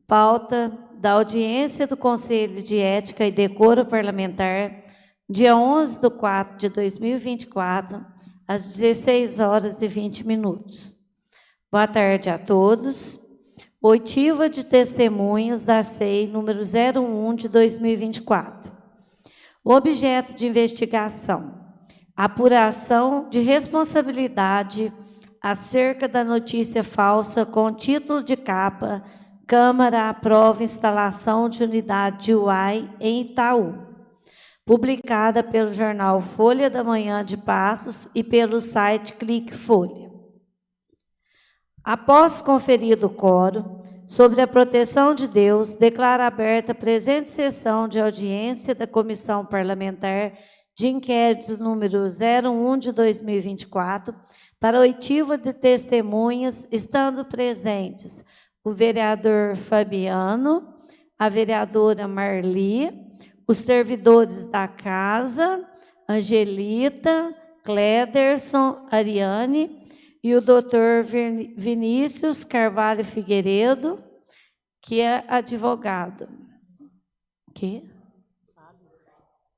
Pauta da audiência do Conselho de Ética e Decoro Parlamentar, dia 11/4/2024, às 16h20. Boa tarde a todos. Oitiva de testemunhas da SEI número 01 de 2024. O objeto de investigação: apuração de responsabilidade acerca da notícia falsa com título de capa: Câmara aprova instalação de unidade de UAI em Itaú, publicada pelo jornal Folha da Manhã de Passos e pelo site Clique Folha. Após conferido o quórum, sobre a proteção de Deus, declaro aberta a presente sessão de audiência da Comissão Parlamentar de Inquérito número 01 de 2024, para oitiva de testemunhas, estando presentes o vereador Fabiano, a vereadora Marli, os servidores da casa, Angelita, Clederson, Ariane, e o doutor Vinícius Carvalho Figueiredo, que é advogado. Que?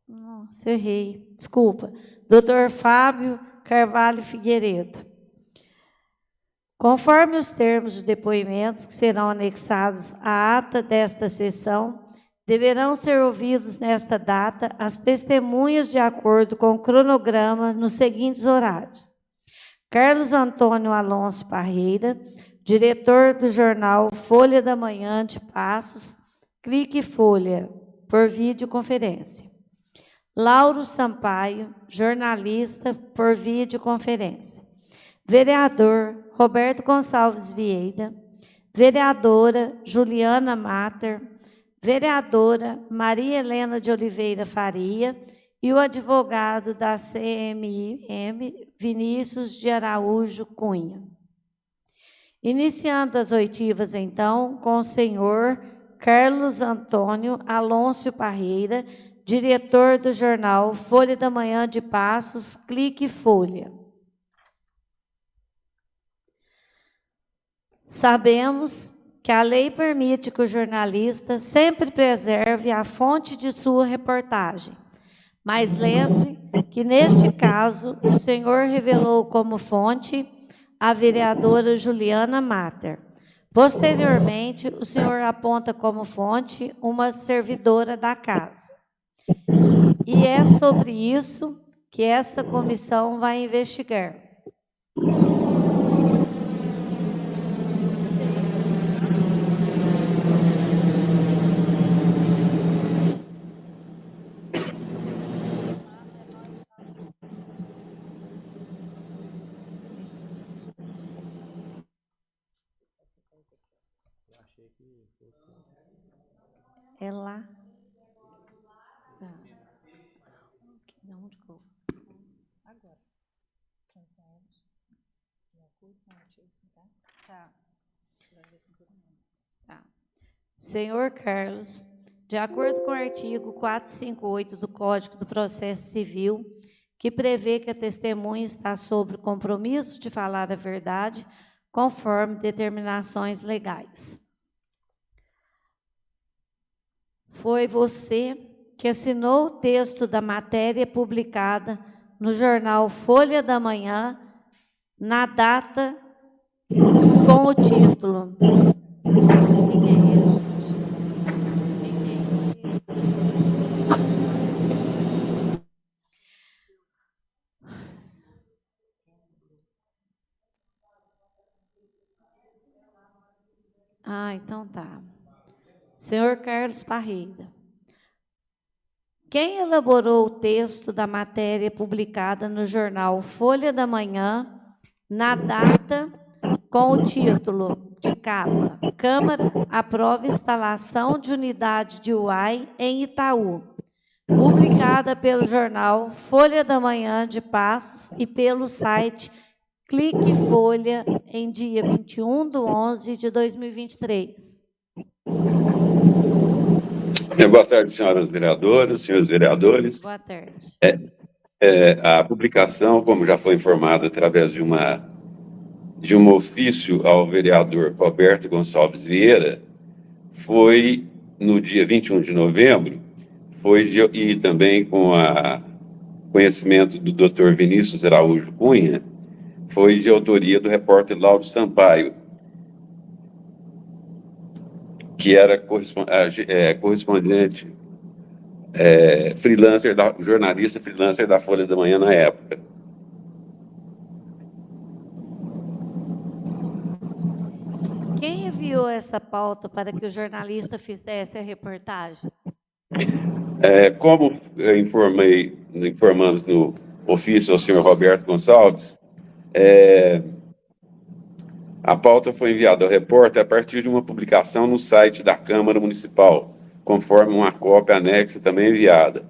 Nossa, errei. Desculpa. Doutor Fábio Carvalho Figueiredo. Conforme os termos de depoimentos que serão anexados à ata desta sessão, deverão ser ouvidos nesta data as testemunhas de acordo com o cronograma nos seguintes horários: Carlos Antônio Alonso Parreira, diretor do jornal Folha da Manhã de Passos, Clique Folha, por videoconferência. Lauro Sampaio, jornalista, por videoconferência. Vereador Roberto Gonçalves Vieira, vereadora Juliana Mater, vereadora Maria Helena de Oliveira Faria e o advogado da CMIM, Vinícius de Araújo Cunha. Iniciando as oitivas, então, com o senhor Carlos Antônio Alonso Parreira, diretor do jornal Folha da Manhã de Passos, Clique Folha. Sabemos que a lei permite que o jornalista sempre preserve a fonte de sua reportagem, mas lembre que, neste caso, o senhor revelou como fonte a vereadora Juliana Mater. Posteriormente, o senhor aponta como fonte uma servidora da casa. E é sobre isso que essa comissão vai investigar. É lá. Tá. Onde que eu... Agora. Tá. Tá. Senhor Carlos, de acordo com o artigo 458 do Código do Processo Civil, que prevê que a testemunha está sob o compromisso de falar a verdade, conforme determinações legais. Foi você que assinou o texto da matéria publicada no jornal Folha da Manhã, na data com o título. O que é isso, gente? Então tá. Senhor Carlos Parreira, quem elaborou o texto da matéria publicada no jornal Folha da Manhã, na data com o título de capa: Câmara aprova instalação de unidade de UAI em Itaú, publicada pelo jornal Folha da Manhã de Passos e pelo site Clique Folha, em dia 21/11/2023. Boa tarde, senhoras vereadoras, senhores vereadores. Boa tarde. A publicação, como já foi informado através de um ofício ao vereador Roberto Gonçalves Vieira, foi no dia 21 de novembro, e também com a conhecimento do Dr. Vinícius Araújo Cunha, foi de autoria do repórter Lauro Sampaio, que era correspondente, jornalista freelancer da Folha da Manhã na época. Quem enviou essa pauta para que o jornalista fizesse a reportagem? Como informamos no ofício ao senhor Roberto Gonçalves, a pauta foi enviada ao repórter a partir de uma publicação no site da Câmara Municipal, conforme uma cópia anexa também enviada.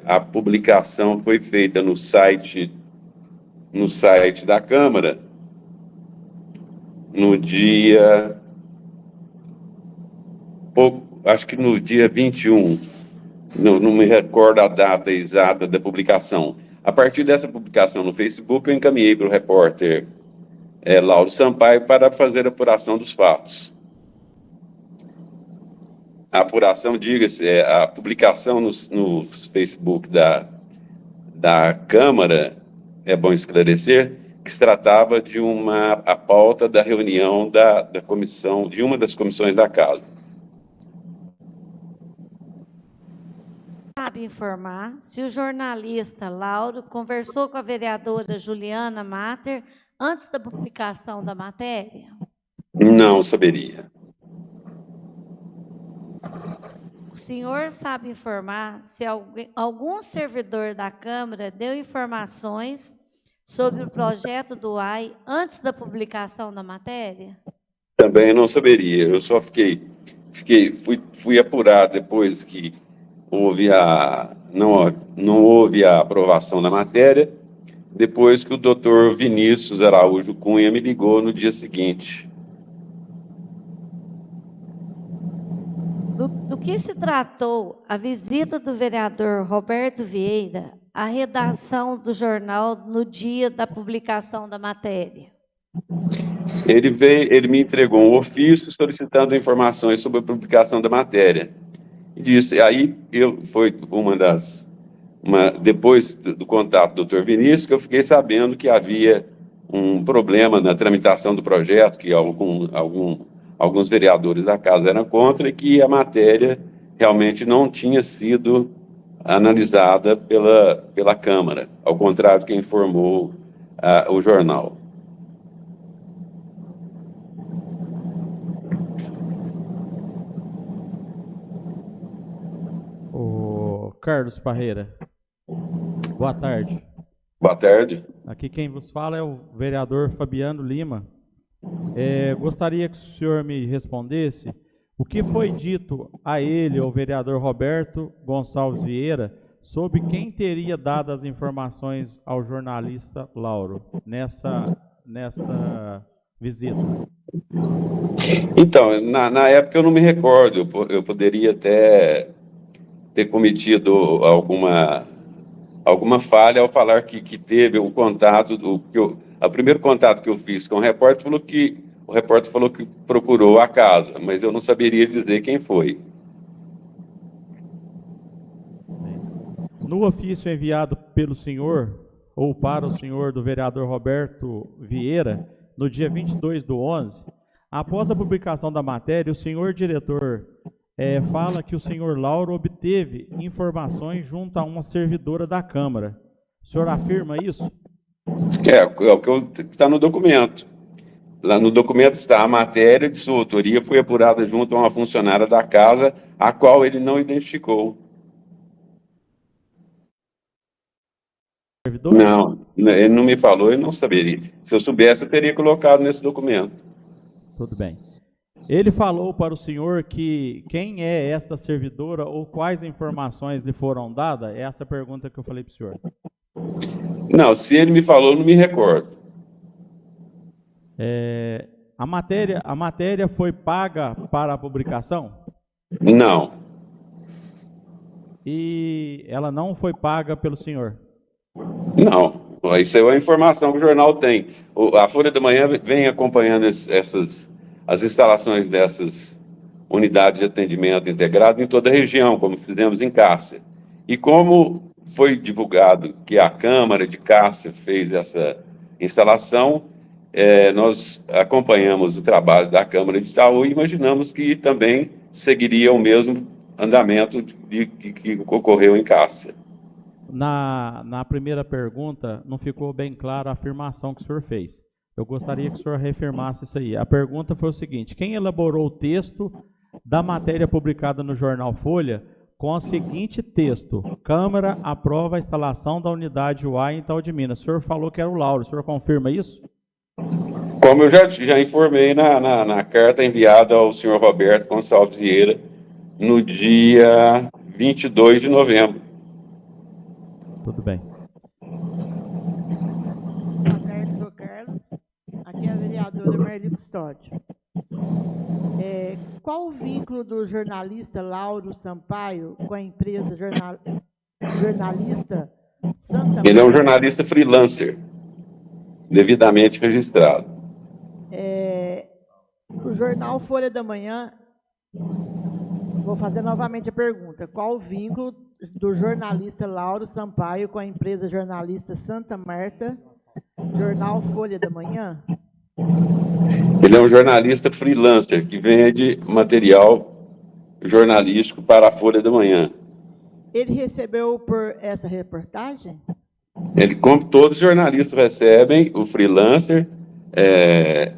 A publicação foi feita no site da Câmara, no dia... acho que no dia 21, não me recordo a data exata da publicação. A partir dessa publicação no Facebook, eu encaminhei para o repórter Lauro Sampaio para fazer a apuração dos fatos. A apuração, diga-se, a publicação no Facebook da Câmara, é bom esclarecer, que se tratava de a pauta da reunião da comissão, de uma das comissões da Casa. Sabe informar se o jornalista Lauro conversou com a vereadora Juliana Matter antes da publicação da matéria? Não saberia. O senhor sabe informar se algum servidor da Câmara deu informações sobre o projeto do AI antes da publicação da matéria? Também não saberia. Eu só fui apurar depois que não houve a aprovação da matéria, depois que o doutor Vinícius Araújo Cunha me ligou no dia seguinte. Do que se tratou a visita do vereador Roberto Vieira à redação do jornal no dia da publicação da matéria? Ele me entregou um ofício solicitando informações sobre a publicação da matéria. E disse, aí foi depois do contato do Dr. Vinícius, que eu fiquei sabendo que havia um problema na tramitação do projeto, que alguns vereadores da casa eram contra, e que a matéria realmente não tinha sido analisada pela Câmara, ao contrário do que informou o jornal. Carlos Parreira, boa tarde. Boa tarde. Aqui quem vos fala é o vereador Fabiano Lima. Gostaria que o senhor me respondesse o que foi dito a ele, ao vereador Roberto Gonçalves Vieira, sobre quem teria dado as informações ao jornalista Lauro nessa visita. Então, na época eu não me recordo, eu poderia até ter cometido alguma falha ao falar que teve um contato, o primeiro contato que eu fiz com o repórter falou que procurou a casa, mas eu não saberia dizer quem foi. No ofício enviado pelo senhor, ou para o senhor do vereador Roberto Vieira, no dia 22/11, após a publicação da matéria, o senhor diretor fala que o senhor Lauro obteve informações junto a uma servidora da Câmara. O senhor afirma isso? É o que está no documento. Lá no documento está a matéria de sua autoria foi apurada junto a uma funcionária da casa, a qual ele não identificou. Servidor? Não, ele não me falou, eu não saberia. Se eu soubesse, eu teria colocado nesse documento. Tudo bem. Ele falou para o senhor que quem é esta servidora ou quais informações lhe foram dadas? Essa é a pergunta que eu falei para o senhor. Não, se ele me falou, eu não me recordo. A matéria foi paga para a publicação? Não. E ela não foi paga pelo senhor? Não. Isso é uma informação que o jornal tem. A Folha da Manhã vem acompanhando as instalações unidades de atendimento integrado em toda a região, como fizemos em Cássia. E como foi divulgado que a Câmara de Cássia fez essa instalação, nós acompanhamos o trabalho da Câmara de Itaú e imaginamos que também seguiria o mesmo andamento que ocorreu em Cássia. Na primeira pergunta, não ficou bem clara a afirmação que o senhor fez. Eu gostaria que o senhor reafirmasse isso aí. A pergunta foi o seguinte: quem elaborou o texto da matéria publicada no jornal Folha com o seguinte texto: Câmara aprova a instalação da unidade UAI em Itaú de Minas? O senhor falou que era o Lauro. O senhor confirma isso? Como eu já informei na carta enviada ao senhor Roberto Gonçalves Vieira no dia 22 de novembro. Tudo bem. Boa tarde, sou Carlos. Aqui é a vereadora Marli Custódio. Qual o vínculo do jornalista Lauro Sampaio com a empresa jornalista Santa Marta? Ele é um jornalista freelancer, devidamente registrado. O jornal Folha da Manhã, vou fazer novamente a pergunta: qual o vínculo do jornalista Lauro Sampaio com a empresa jornalista Santa Marta, jornal Folha da Manhã? Ele é um jornalista freelancer que vende material jornalístico para a Folha da Manhã. Ele recebeu por essa reportagem? Ele, como todos os jornalistas recebem, o freelancer,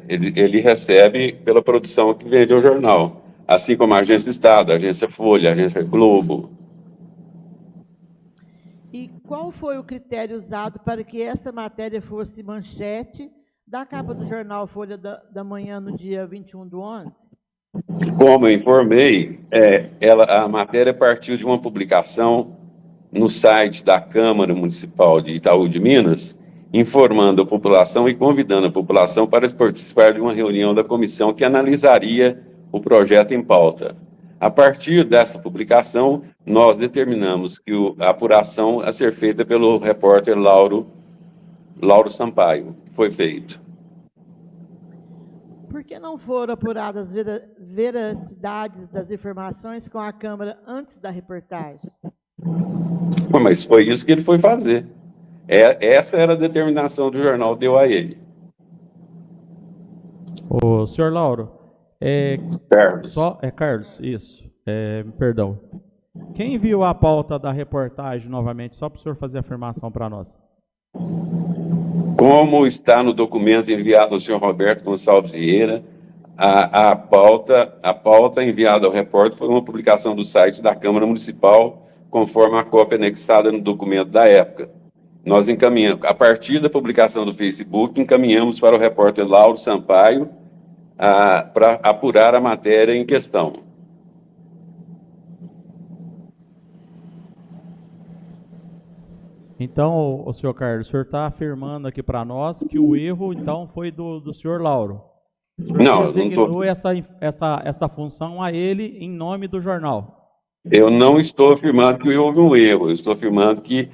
ele recebe pela produção que vende ao jornal, assim como a Agência Estado, a Agência Folha, a Agência Globo. E qual foi o critério usado para que essa matéria fosse manchete da capa do jornal Folha da Manhã no dia 21/11? Como eu informei, a matéria partiu de uma publicação no site da Câmara Municipal de Itaú de Minas, informando a população e convidando a população para participar de uma reunião da comissão que analisaria o projeto em pauta. A partir dessa publicação, nós determinamos que a apuração a ser feita pelo repórter Lauro Sampaio, foi feito. Por que não foram apuradas veracidades das informações com a Câmara antes da reportagem? Mas foi isso que ele foi fazer. Essa era a determinação do jornal, deu a ele. O senhor Lauro, Carlos. Carlos, isso. Perdão. Quem enviou a pauta da reportagem novamente, só para o senhor fazer a afirmação para nós? Como está no documento enviado ao senhor Roberto Gonçalves Vieira, a pauta enviada ao repórter foi uma publicação do site da Câmara Municipal, conforme a cópia anexada no documento da época. Nós encaminhamos, a partir da publicação do Facebook, encaminhamos para o repórter Lauro Sampaio para apurar a matéria em questão. Então, o senhor Carlos, o senhor está afirmando aqui para nós que o erro, então, foi do senhor Lauro. O senhor não designou essa função a ele em nome do jornal. Eu não estou afirmando que houve um erro, eu estou afirmando que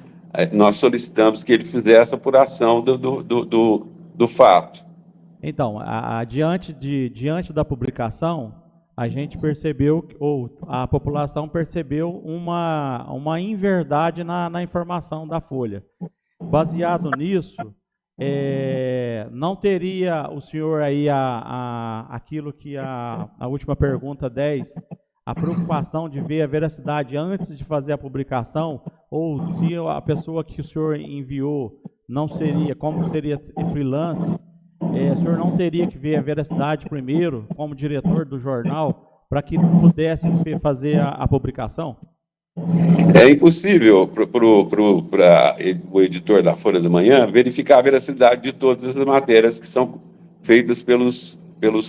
nós solicitamos que ele fizesse a apuração do fato. Então, diante da publicação, a gente percebeu, ou a população percebeu uma inverdade na informação da Folha. Baseado nisso, não teria o senhor aí aquilo que a última pergunta 10, a preocupação de ver a veracidade antes de fazer a publicação, ou se a pessoa que o senhor enviou não seria, como seria freelance, o senhor não teria que ver a veracidade primeiro, como diretor do jornal, para que pudesse fazer a publicação? É impossível para o editor da Folha da Manhã verificar a veracidade de todas as matérias que são feitas pelos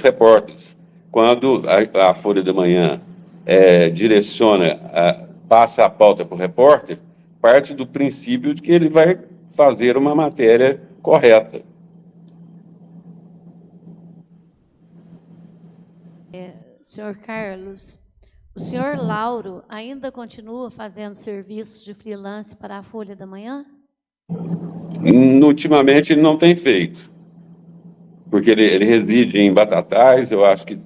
repórteres. Quando a Folha da Manhã passa a pauta para o repórter, parte do princípio de que ele vai fazer uma matéria correta. Senhor Carlos, o senhor Lauro ainda continua fazendo serviços de freelance para a Folha da Manhã? Ultimamente ele não tem feito, porque ele reside em Batatais, eu acho que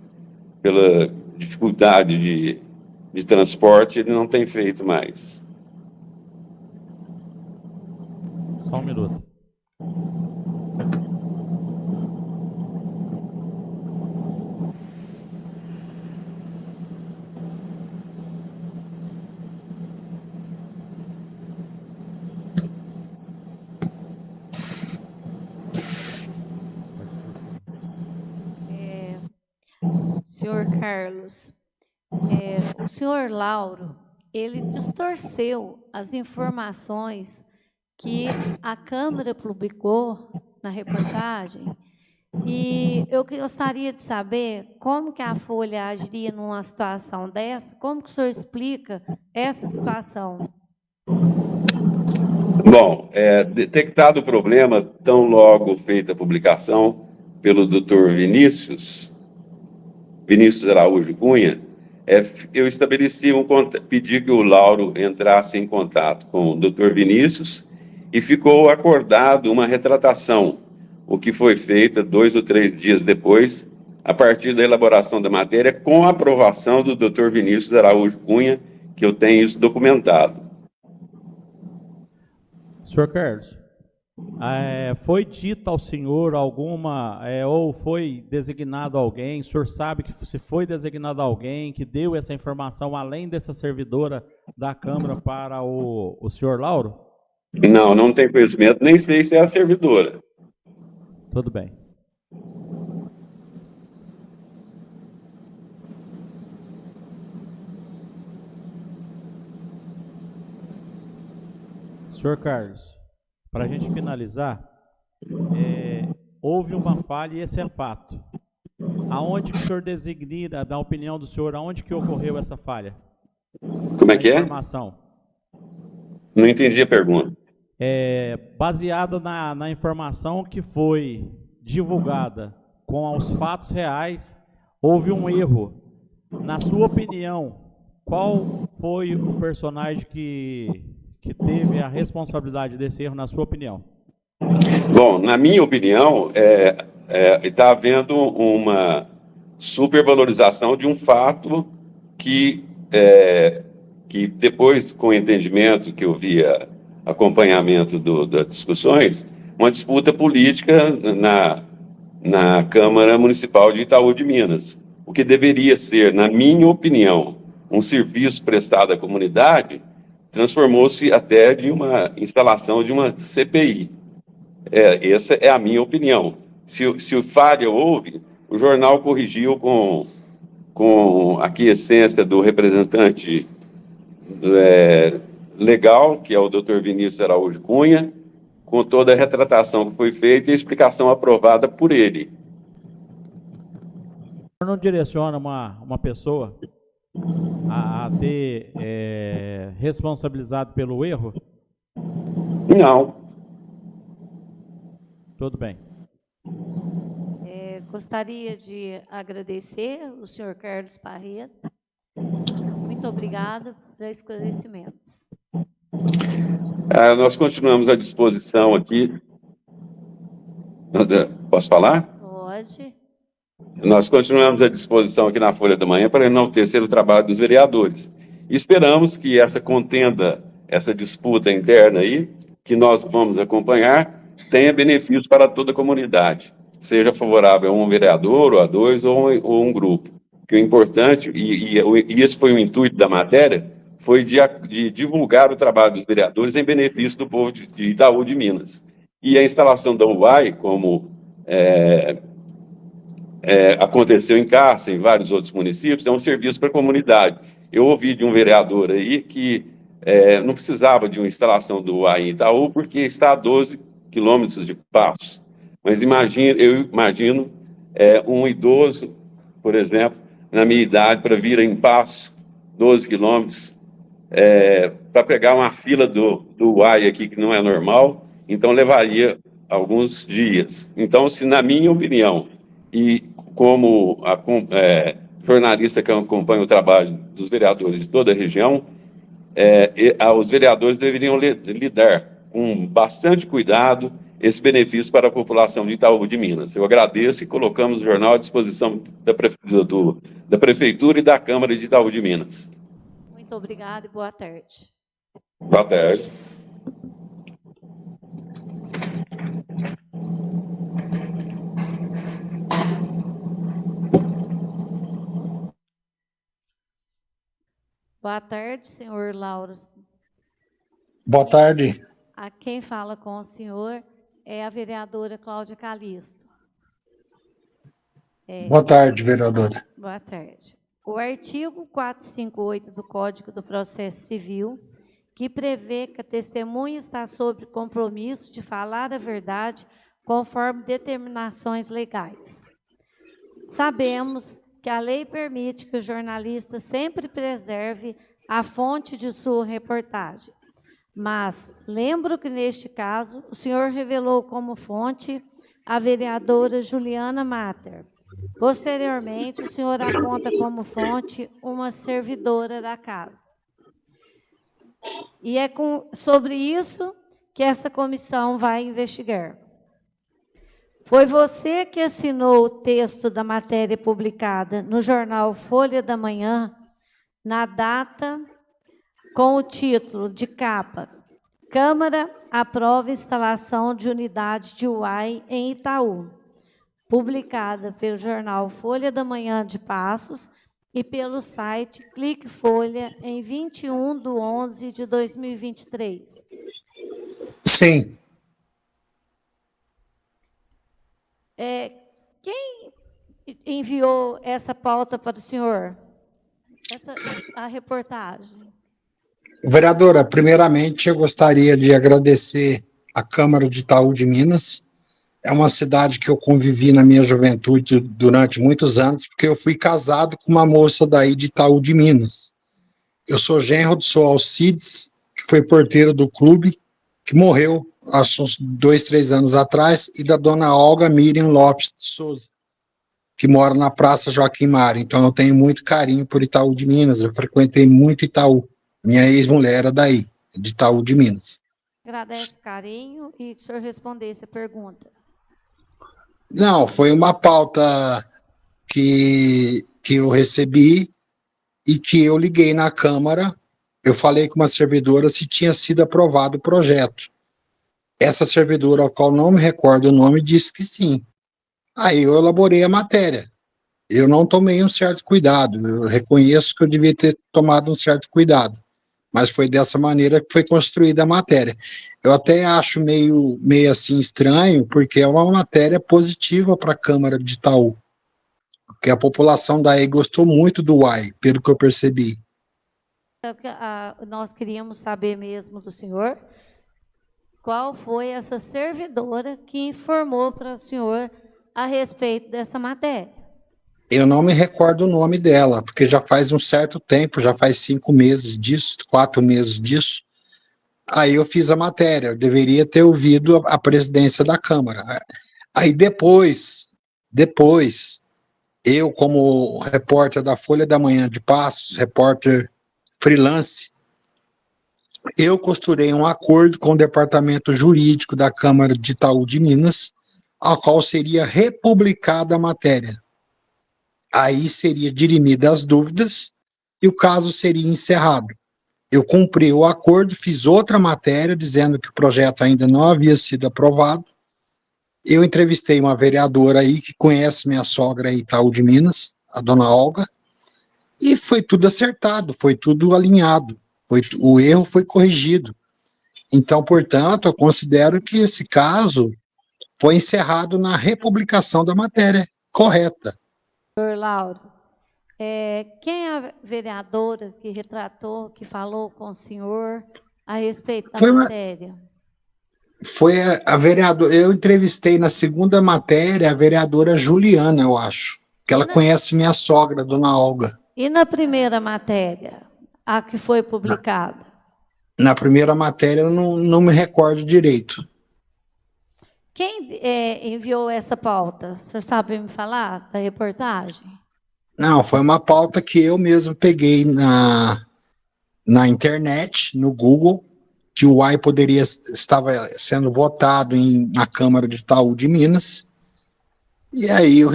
dificuldade de transporte, ele não tem feito mais. Só um minuto. Senhor Carlos, o senhor Lauro, ele distorceu as informações que a Câmara publicou na reportagem, e eu gostaria de saber como que a Folha agiria numa situação dessa, como que o senhor explica essa situação? Bom, detectado o problema, tão logo feita a publicação pelo Dr. Vinícius Araújo Cunha, eu estabeleci pedi que o Lauro entrasse em contato com o Dr. Vinícius e ficou acordado uma retratação, o que foi feita 2 ou 3 dias depois, a partir da elaboração da matéria, com a aprovação do Dr. Vinícius Araújo Cunha, que eu tenho isso documentado. Senhor Carlos, foi dito ao senhor alguma, ou foi designado alguém, o senhor sabe que se foi designado alguém que deu essa informação, além dessa servidora da Câmara, para o senhor Lauro? Não, não tem conhecimento, nem sei se é a servidora. Tudo bem. Senhor Carlos, para a gente finalizar, houve uma falha e esse é fato. Aonde que o senhor designa, na opinião do senhor, aonde que ocorreu essa falha? Como é que é? Informação. Não entendi a pergunta. Baseada na informação que foi divulgada com os fatos reais, houve um erro. Na sua opinião, qual foi o personagem que teve a responsabilidade desse erro, na sua opinião? Bom, na minha opinião, está havendo uma supervalorização de um fato que depois, com o entendimento que eu via acompanhamento das discussões, uma disputa política na Câmara Municipal de Itaú de Minas. O que deveria ser, na minha opinião, um serviço prestado à comunidade, transformou-se até de uma instalação de uma CPI. Essa é a minha opinião. Se falha houve, o jornal corrigiu com a aquiescência do representante legal, que é o Dr. Vinícius Araújo Cunha, com toda a retratação que foi feita e a explicação aprovada por ele. O senhor não direciona uma pessoa a ter responsabilizado pelo erro? Não. Tudo bem. Gostaria de agradecer o senhor Carlos Parreira. Muito obrigada pelos esclarecimentos. Nós continuamos à disposição aqui. Posso falar? Pode. Nós continuamos à disposição aqui na Folha da Manhã para enaltecer o trabalho dos vereadores. Esperamos que essa contenda, essa disputa interna aí, que nós vamos acompanhar, tenha benefícios para toda a comunidade, seja favorável a um vereador, ou a dois, ou um grupo. Que o importante, e esse foi o intuito da matéria, foi de divulgar o trabalho dos vereadores em benefício do povo de Itaú de Minas. E a instalação da UAI, como aconteceu em Cássia, em vários outros municípios, é um serviço para a comunidade. Eu ouvi de um vereador aí que não precisava de uma instalação do UAI em Itaú, porque está a 12 quilômetros de Passos. Mas eu imagino um idoso, por exemplo, na minha idade, para vir em Passos, 12 quilômetros, para pegar uma fila do UAI aqui, que não é normal, então levaria alguns dias. Então, se na minha opinião, e como jornalista que acompanha o trabalho dos vereadores de toda a região, os vereadores deveriam lidar com bastante cuidado esse benefício para a população de Itaú de Minas. Eu agradeço e colocamos o jornal à disposição da Prefeitura e da Câmara de Itaú de Minas. Muito obrigada e boa tarde. Boa tarde. Boa tarde, senhor Lauro. Boa tarde. A quem fala com o senhor é a vereadora Cláudia Calisto. Boa tarde, vereadora. Boa tarde. O artigo 458 do Código do Processo Civil, que prevê que a testemunha está sob compromisso de falar a verdade conforme determinações legais. Sabemos que a lei permite que o jornalista sempre preserve a fonte de sua reportagem, mas lembro que, neste caso, o senhor revelou como fonte a vereadora Juliana Matter. Posteriormente, o senhor aponta como fonte uma servidora da casa. E é sobre isso que essa comissão vai investigar. Foi você que assinou o texto da matéria publicada no jornal Folha da Manhã, na data com o título de capa: Câmara aprova instalação de unidade de UAI em Itaú, publicada pelo jornal Folha da Manhã de Passos e pelo site Clique Folha em 21/11/2023. Sim. Quem enviou essa pauta para o senhor? A reportagem. Vereadora, primeiramente eu gostaria de agradecer a Câmara de Itaú de Minas. É uma cidade que eu convivi na minha juventude durante muitos anos, porque eu fui casado com uma moça daí de Itaú de Minas. Eu sou genro do senhor Alcides, que foi porteiro do clube, que morreu há uns 2, 3 anos atrás, e da dona Olga Miriam Lopes de Souza, que mora na Praça Joaquim Mário. Então eu tenho muito carinho por Itaú de Minas, eu frequentei muito Itaú. Minha ex-mulher era daí, de Itaú de Minas. Agradeço o carinho e que o senhor respondesse a pergunta. Não, foi uma pauta que eu recebi e que eu liguei na Câmara. Eu falei com uma servidora se tinha sido aprovado o projeto. Essa servidora, ao qual não me recordo o nome, disse que sim. Aí eu elaborei a matéria. Eu não tomei um certo cuidado, eu reconheço que eu devia ter tomado um certo cuidado, mas foi dessa maneira que foi construída a matéria. Eu até acho meio assim estranho, porque é uma matéria positiva para a Câmara de Itaú, porque a população daí gostou muito do UAI, pelo que eu percebi. Nós queríamos saber mesmo do senhor qual foi essa servidora que informou para o senhor a respeito dessa matéria. Eu não me recordo o nome dela, porque já faz um certo tempo, já faz 5 meses disso, 4 meses disso. Aí eu fiz a matéria, eu deveria ter ouvido a presidência da Câmara. Aí depois, eu como repórter da Folha da Manhã de Passos, repórter freelance, eu costurei um acordo com o departamento jurídico da Câmara de Itaú de Minas, ao qual seria republicada a matéria. Aí seria dirimida as dúvidas e o caso seria encerrado. Eu cumpri o acordo, fiz outra matéria dizendo que o projeto ainda não havia sido aprovado. Eu entrevistei uma vereadora aí que conhece minha sogra em Itaú de Minas, a dona Olga, e foi tudo acertado, foi tudo alinhado, o erro foi corrigido. Então, portanto, eu considero que esse caso foi encerrado na republicação da matéria correta. Senhor Lauro, quem é a vereadora que retratou, que falou com o senhor a respeito da matéria? Foi a vereadora, eu entrevistei na segunda matéria a vereadora Juliana, eu acho, que ela conhece minha sogra, dona Olga. E na primeira matéria, a que foi publicada? Na primeira matéria eu não me recordo direito. Quem enviou essa pauta? O senhor sabe me falar da reportagem? Não, foi uma pauta que eu mesmo peguei na internet, no Google, que o UAI estava sendo votado na Câmara de Itaú de Minas, e aí eu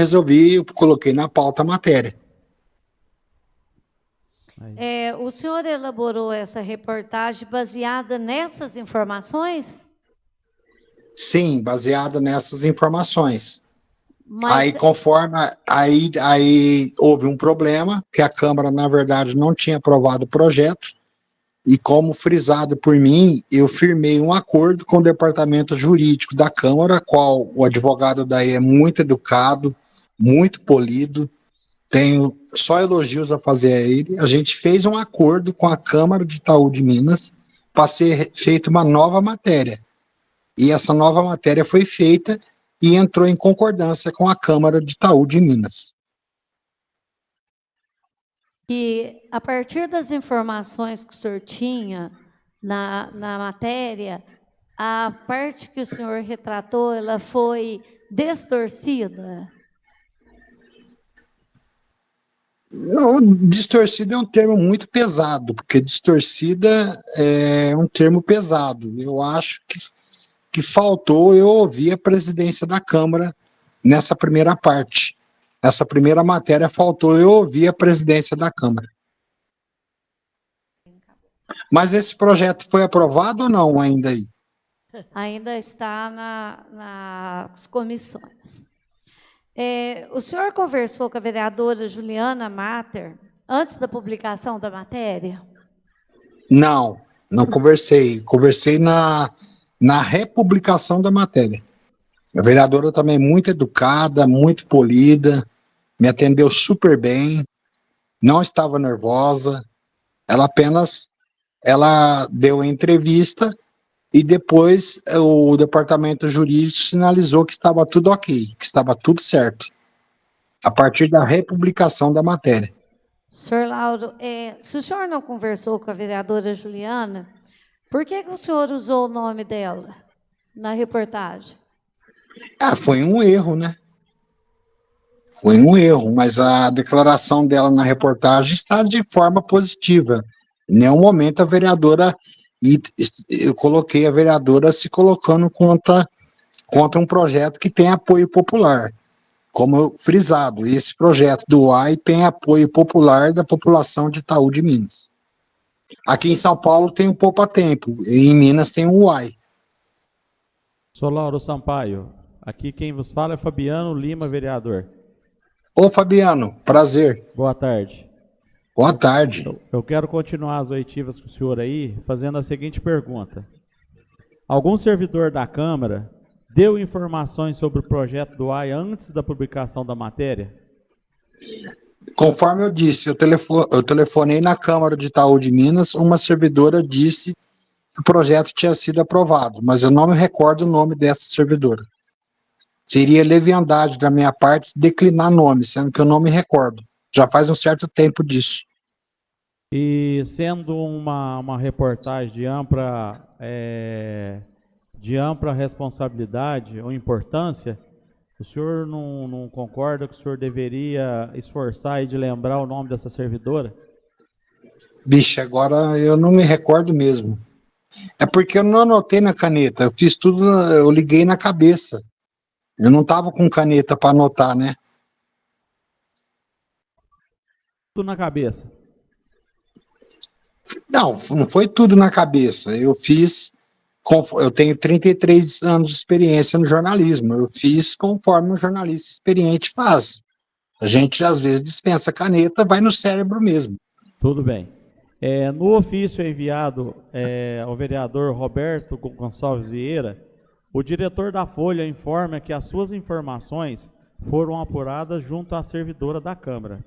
coloquei na pauta a matéria. O senhor elaborou essa reportagem baseada nessas informações? Sim, baseada nessas informações. Mas Aí houve um problema, que a Câmara, na verdade, não tinha aprovado o projeto, e como frisado por mim, eu firmei um acordo com o departamento jurídico da Câmara, qual o advogado daí é muito educado, muito polido, tenho só elogios a fazer a ele. A gente fez um acordo com a Câmara de Itaú de Minas para ser feita uma nova matéria. E essa nova matéria foi feita e entrou em concordância com a Câmara de Itaú de Minas. que, a partir das informações que o senhor tinha na matéria, a parte que o senhor retratou, ela foi distorcida? Não, distorcida é um termo muito pesado, porque distorcida é um termo pesado. Eu acho que faltou eu ouvir a presidência da Câmara nessa primeira parte. Essa primeira matéria faltou eu ouvir a presidência da Câmara. Mas esse projeto foi aprovado ou não ainda aí? Ainda está nas comissões. O senhor conversou com a vereadora Juliana Matter antes da publicação da matéria? Não conversei. Conversei na republicação da matéria. A vereadora também muito educada, muito polida, me atendeu super bem, não estava nervosa, ela deu a entrevista e depois o departamento jurídico sinalizou que estava tudo ok, que estava tudo certo, a partir da republicação da matéria. Senhor Lauro, se o senhor não conversou com a vereadora Juliana, por que o senhor usou o nome dela na reportagem? Foi um erro, né? Foi um erro, mas a declaração dela na reportagem está de forma positiva. Em nenhum momento a vereadora, eu coloquei a vereadora se colocando contra um projeto que tem apoio popular. Como frisado, esse projeto do UAI tem apoio popular da população de Itaú de Minas. Aqui em São Paulo tem o Poupa Tempo, e em Minas tem o UAI. Sou Lauro Sampaio. Aqui quem vos fala é Fabiano Lima, vereador. Ô Fabiano, prazer. Boa tarde. Boa tarde. Eu quero continuar as oitivas com o senhor aí, fazendo a seguinte pergunta. Algum servidor da Câmara deu informações sobre o projeto do UAI antes da publicação da matéria? Conforme eu disse, eu telefonei na Câmara de Itaú de Minas, uma servidora disse que o projeto tinha sido aprovado, mas eu não me recordo o nome dessa servidora. Seria leviandade da minha parte declinar nome, sendo que eu não me recordo. Já faz um certo tempo disso. E sendo uma reportagem de ampla responsabilidade ou importância, o senhor não concorda que o senhor deveria esforçar e de lembrar o nome dessa servidora? Bicho, agora eu não me recordo mesmo. É porque eu não anotei na caneta, eu fiz tudo, eu liguei na cabeça. Eu não estava com caneta para anotar, né? Tudo na cabeça? Não foi tudo na cabeça. Eu tenho 33 anos de experiência no jornalismo. Eu fiz conforme um jornalista experiente faz. A gente, às vezes, dispensa caneta, vai no cérebro mesmo. Tudo bem. No ofício enviado ao vereador Roberto Gonçalves Vieira, o diretor da Folha informa que as suas informações foram apuradas junto à servidora da Câmara.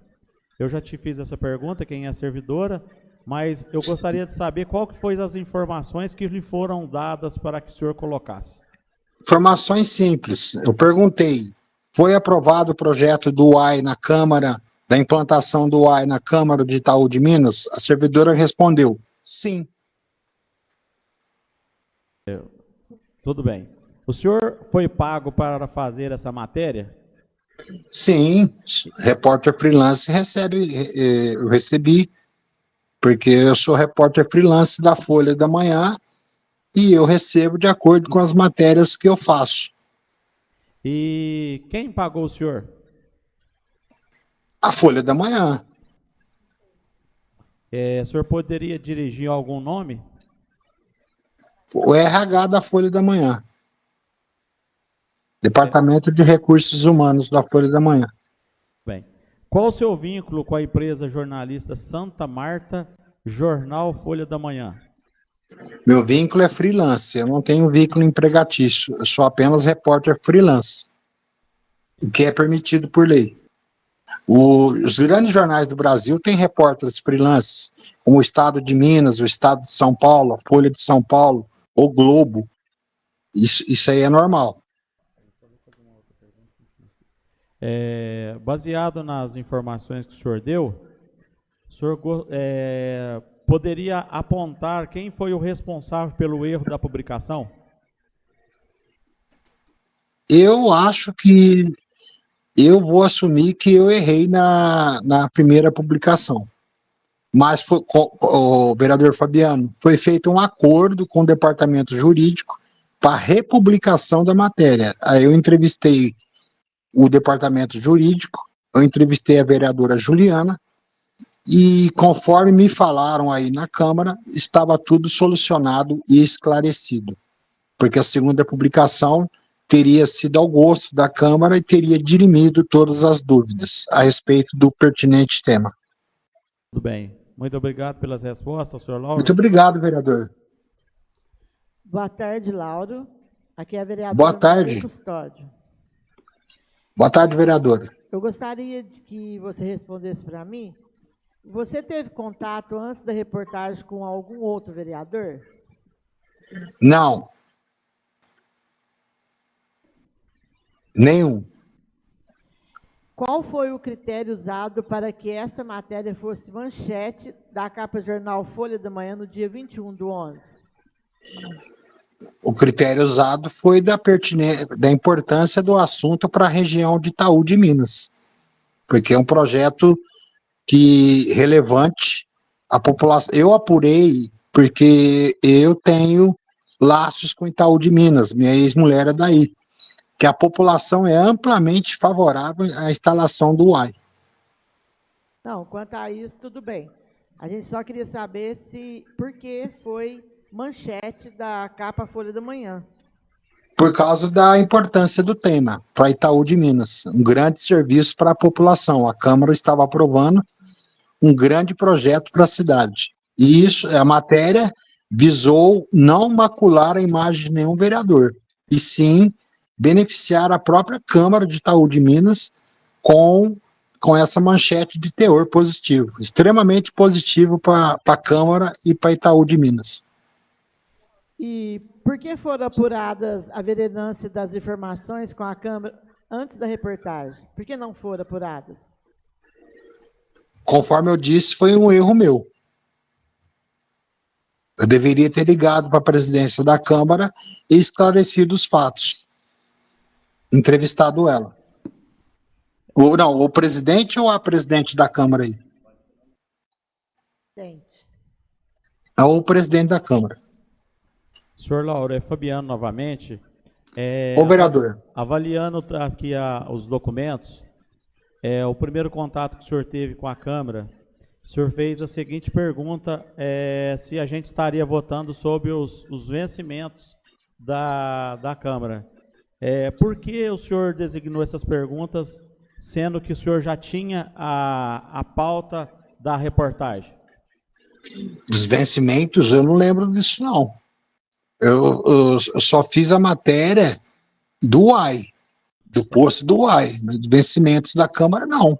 Eu já te fiz essa pergunta, quem é a servidora, mas eu gostaria de saber qual que foram as informações que lhe foram dadas para que o senhor colocasse. Informações simples. Eu perguntei, foi aprovado o projeto do UAI na Câmara, da implantação do UAI na Câmara de Itaú de Minas? A servidora respondeu, sim. Tudo bem. O senhor foi pago para fazer essa matéria? Sim, repórter freelance eu recebi, porque eu sou repórter freelance da Folha da Manhã e eu recebo de acordo com as matérias que eu faço. E quem pagou o senhor? A Folha da Manhã. O senhor poderia dirigir algum nome? O RH da Folha da Manhã. Departamento de Recursos Humanos da Folha da Manhã. Bem, qual o seu vínculo com a empresa jornalista Santa Marta, Jornal Folha da Manhã? Meu vínculo é freelance, eu não tenho vínculo empregatício, eu sou apenas repórter freelance, o que é permitido por lei. Os grandes jornais do Brasil têm repórteres freelances, como o Estado de Minas, o Estado de São Paulo, a Folha de São Paulo, o Globo. Isso aí é normal. Baseado nas informações que o senhor deu, o senhor poderia apontar quem foi o responsável pelo erro da publicação? Eu acho que eu vou assumir que eu errei na primeira publicação. Mas, o vereador Fabiano, foi feito um acordo com o departamento jurídico para a republicação da matéria. Aí eu entrevistei o departamento jurídico, eu entrevistei a vereadora Juliana, e conforme me falaram aí na Câmara, estava tudo solucionado e esclarecido, porque a segunda publicação teria sido ao gosto da Câmara e teria dirimido todas as dúvidas a respeito do pertinente tema. Tudo bem. Muito obrigado pelas respostas, senhor Lauro. Muito obrigado, vereador. Boa tarde, Lauro. Aqui é a vereadora Boa tarde. Maria Custódio. Boa tarde, vereadora. Eu gostaria de que você respondesse para mim. Você teve contato antes da reportagem com algum outro vereador? Não. Nenhum. Qual foi o critério usado para que essa matéria fosse manchete da capa do jornal Folha da Manhã no dia 21/11? O critério usado foi da importância do assunto para a região de Itaú de Minas, porque é um projeto relevante. A população, eu apurei porque eu tenho laços com Itaú de Minas, minha ex-mulher é daí, que a população é amplamente favorável à instalação do UAI. Não, quanto a isso, tudo bem. A gente só queria saber por que foi manchete da capa Folha da Manhã. Por causa da importância do tema para Itaú de Minas, um grande serviço para a população. A Câmara estava aprovando um grande projeto para a cidade. E isso, a matéria visou não macular a imagem de nenhum vereador, e sim beneficiar a própria Câmara de Itaú de Minas com essa manchete de teor positivo, extremamente positivo para a Câmara e para Itaú de Minas. E por que foram apuradas a vereança das informações com a Câmara antes da reportagem? Por que não foram apuradas? Conforme eu disse, foi um erro meu. Eu deveria ter ligado para a presidência da Câmara e esclarecido os fatos. Entrevistado ela. Ou não, o presidente ou a presidente da Câmara aí? Gente. É o presidente da Câmara. Senhor Lauro, é Fabiano novamente. Ô, vereador. Avaliando aqui os documentos, o primeiro contato que o senhor teve com a Câmara, o senhor fez a seguinte pergunta, se a gente estaria votando sobre os vencimentos da Câmara. Por que o senhor designou essas perguntas, sendo que o senhor já tinha a pauta da reportagem? Dos vencimentos, eu não lembro disso, não. Eu só fiz a matéria do UAI, do posto do UAI, mas de vencimentos da Câmara, não.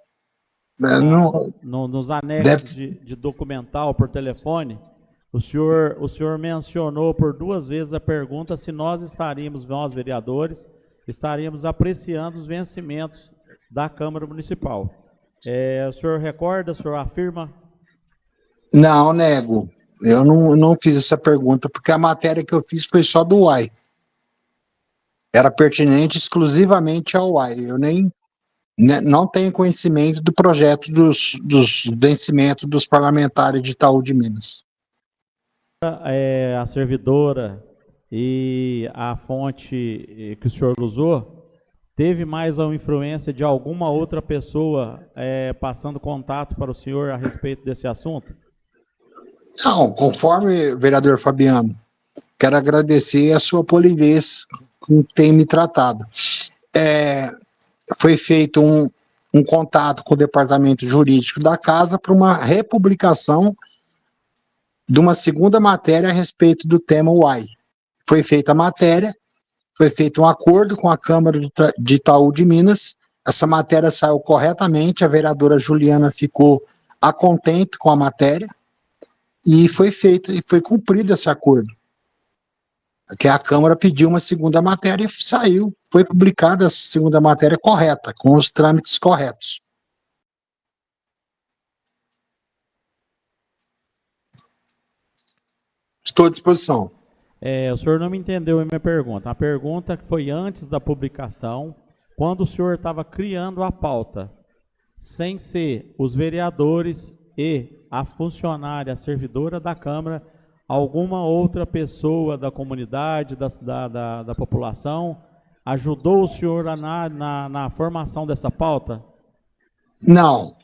Nos anexos de documental por telefone, o senhor mencionou por 2 vezes a pergunta se nós vereadores, estaríamos apreciando os vencimentos da Câmara Municipal. O senhor recorda, o senhor afirma? Não, nego. Eu não fiz essa pergunta, porque a matéria que eu fiz foi só do UAI. Era pertinente exclusivamente ao UAI. Eu não tenho conhecimento do projeto dos vencimentos dos parlamentares de Itaú de Minas. A servidora e a fonte que o senhor usou teve mais uma influência de alguma outra pessoa passando contato para o senhor a respeito desse assunto? Não, conforme, vereador Fabiano, quero agradecer a sua polidez com que tem me tratado. Foi feito um contato com o departamento jurídico da casa para uma republicação de uma segunda matéria a respeito do tema UAI. Foi feita a matéria, foi feito um acordo com a Câmara de Itaú de Minas, essa matéria saiu corretamente, a vereadora Juliana ficou contente com a matéria, e foi feito, e foi cumprido esse acordo. Que a Câmara pediu uma segunda matéria e saiu, foi publicada essa segunda matéria correta, com os trâmites corretos. Estou à disposição. O senhor não me entendeu a minha pergunta. A pergunta foi antes da publicação, quando o senhor estava criando a pauta, sem ser os vereadores e a funcionária, a servidora da Câmara, alguma outra pessoa da comunidade, da população, ajudou o senhor na formação dessa pauta? Não.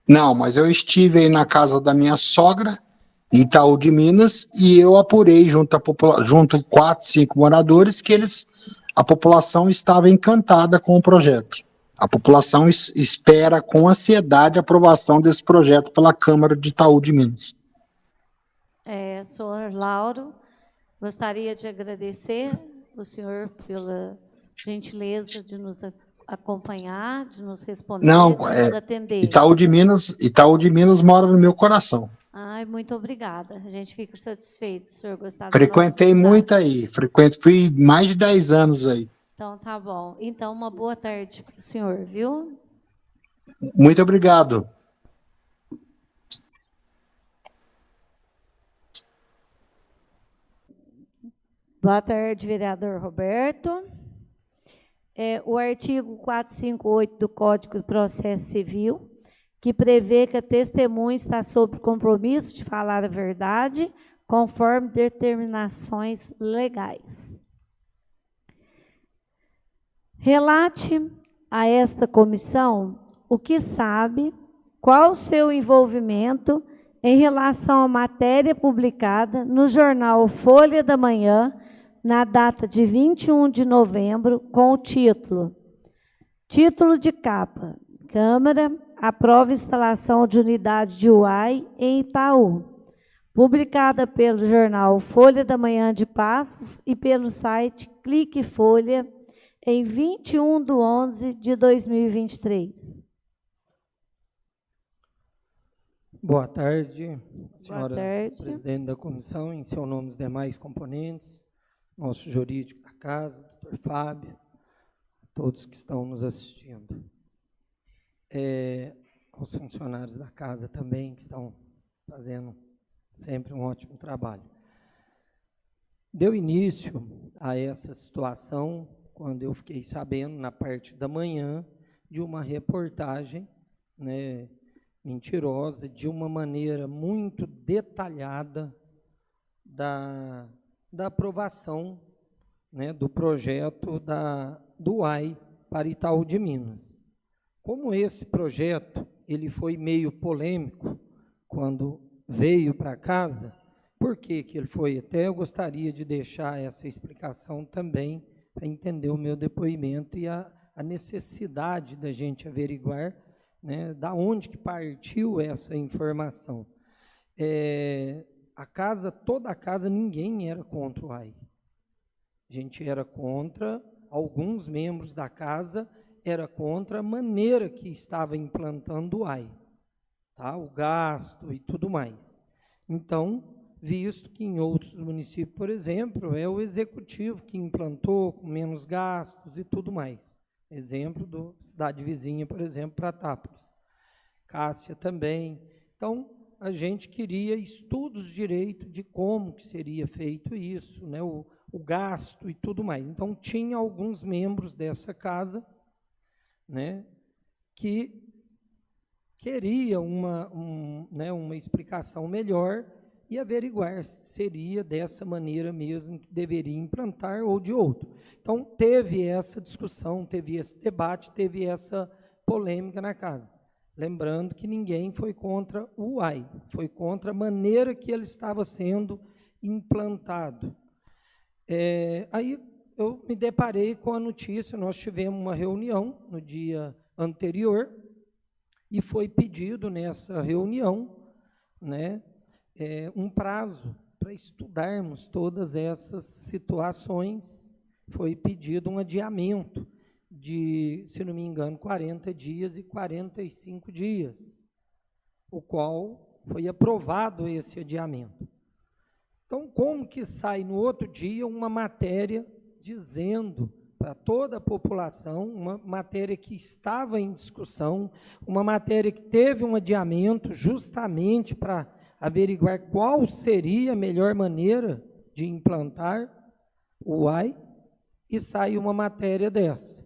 Não, mas eu estive aí na casa da minha sogra, em Itaú de Minas, e eu apurei junto a 4, 5 moradores que a população estava encantada com o projeto. A população espera com ansiedade a aprovação desse projeto pela Câmara de Itaú de Minas. Senhor Lauro, gostaria de agradecer o senhor pela gentileza de nos acompanhar, de nos responder, Não, de nos atender. Itaú de Minas mora no meu coração. Ai, muito obrigada. A gente fica satisfeito, senhor gostar do Frequentei nosso muito aí, fui mais de 10 anos aí. Então, tá bom. Então, uma boa tarde para o senhor, viu? Muito obrigado. Boa tarde, vereador Roberto. O artigo 458 do Código de Processo Civil, que prevê que a testemunha está sob compromisso de falar a verdade, conforme determinações legais. Relate a esta comissão o que sabe, qual o seu envolvimento em relação à matéria publicada no jornal Folha da Manhã, na data de 21 de novembro, com o título de capa: Câmara aprova instalação de unidade de UAI em Itaú, publicada pelo jornal Folha da Manhã de Passos e pelo site Clique Folha, em 21/11/2023. Boa tarde, senhora presidente da comissão, em seu nome os demais componentes, nosso jurídico da casa, doutor Fábio, todos que estão nos assistindo. Aos funcionários da casa também, que estão fazendo sempre um ótimo trabalho. Deu início a essa situação quando eu fiquei sabendo, na parte da manhã, de uma reportagem, né, mentirosa, de uma maneira muito detalhada da aprovação, né, do projeto do UAI para Itaú de Minas. Como esse projeto ele foi meio polêmico quando veio para casa, por que ele foi? Até eu gostaria de deixar essa explicação também, para entender o meu depoimento e a necessidade da gente averiguar, né, da onde que partiu essa informação. Toda a casa, ninguém era contra o UAI. A gente era contra, alguns membros da casa era contra a maneira que estava implantando o UAI, tá? O gasto e tudo mais. Então, visto que em outros municípios, por exemplo, é o executivo que implantou com menos gastos e tudo mais. Exemplo da cidade vizinha, por exemplo, Pratápolis. Cássia também. Então, a gente queria estudos direito de como que seria feito isso, né, o gasto e tudo mais. Então, tinha alguns membros dessa casa, né, que queria uma explicação melhor, e averiguar se seria dessa maneira mesmo que deveria implantar ou de outro. Então, teve essa discussão, teve esse debate, teve essa polêmica na casa. Lembrando que ninguém foi contra o AI, foi contra a maneira que ele estava sendo implantado. Aí eu me deparei com a notícia, nós tivemos uma reunião no dia anterior, e foi pedido nessa reunião, né, um prazo para estudarmos todas essas situações. Foi pedido um adiamento de, se não me engano, 40 dias e 45 dias, o qual foi aprovado esse adiamento. Então, como que sai no outro dia uma matéria dizendo para toda a população, uma matéria que estava em discussão, uma matéria que teve um adiamento justamente para averiguar qual seria a melhor maneira de implantar o AI, e sai uma matéria dessa.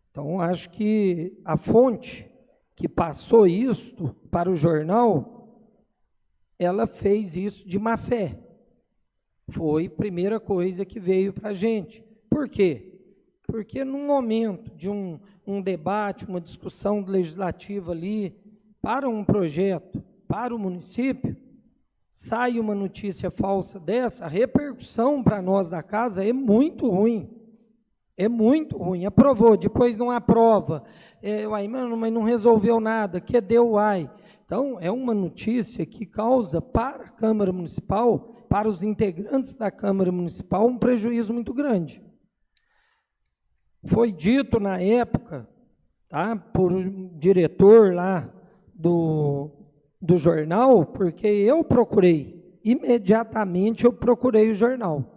Então, acho que a fonte que passou isto para o jornal, ela fez isso de má fé. Foi a primeira coisa que veio para a gente. Por quê? Porque num momento de um debate, uma discussão legislativa ali, para um projeto, para o município, sai uma notícia falsa dessa, a repercussão para nós da casa é muito ruim. É muito ruim. Aprovou, depois não aprova. Mas não resolveu nada, que deu o AI. Então, é uma notícia que causa para a Câmara Municipal, para os integrantes da Câmara Municipal, um prejuízo muito grande. Foi dito na época, tá, por um diretor lá do jornal, porque eu procurei, imediatamente eu procurei o jornal.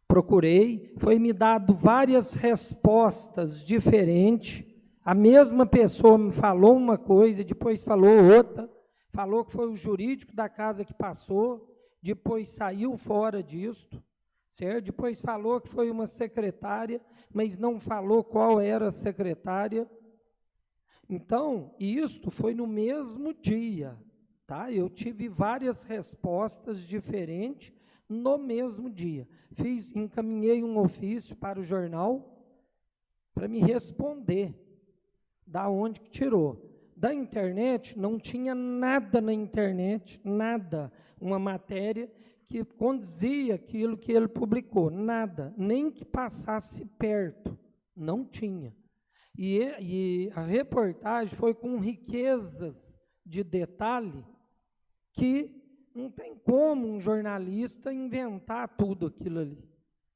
Procurei, foi me dado várias respostas diferentes, a mesma pessoa me falou uma coisa, depois falou outra, falou que foi o jurídico da casa que passou, depois saiu fora disto, certo? Depois falou que foi uma secretária, mas não falou qual era a secretária. Então, isto foi no mesmo dia, tá? Eu tive várias respostas diferentes no mesmo dia. Encaminhei um ofício para o jornal para me responder da onde que tirou. Da internet, não tinha nada na internet, nada, uma matéria que condizia aquilo que ele publicou, nada, nem que passasse perto, não tinha. E a reportagem foi com riquezas de detalhe que não tem como um jornalista inventar tudo aquilo ali,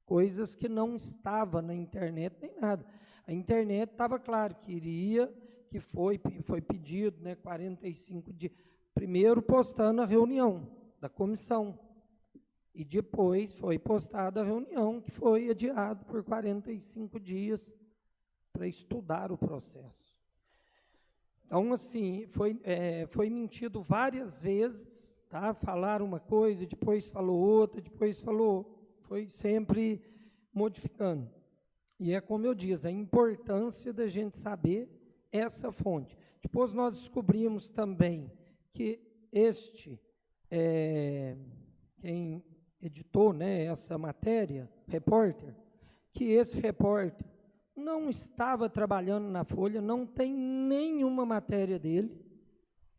coisas que não estavam na internet nem nada. A internet estava claro que iria, que foi pedido, né, 45 dias, primeiro postando a reunião da comissão, e depois foi postada a reunião, que foi adiado por 45 dias para estudar o processo. Então, assim, foi mentido várias vezes, tá? Falaram uma coisa, depois falou outra, depois falou, foi sempre modificando. E é como eu disse, a importância da gente saber essa fonte. Depois nós descobrimos também que quem editou, né, essa matéria, repórter, que esse repórter não estava trabalhando na Folha, não tem nenhuma matéria dele,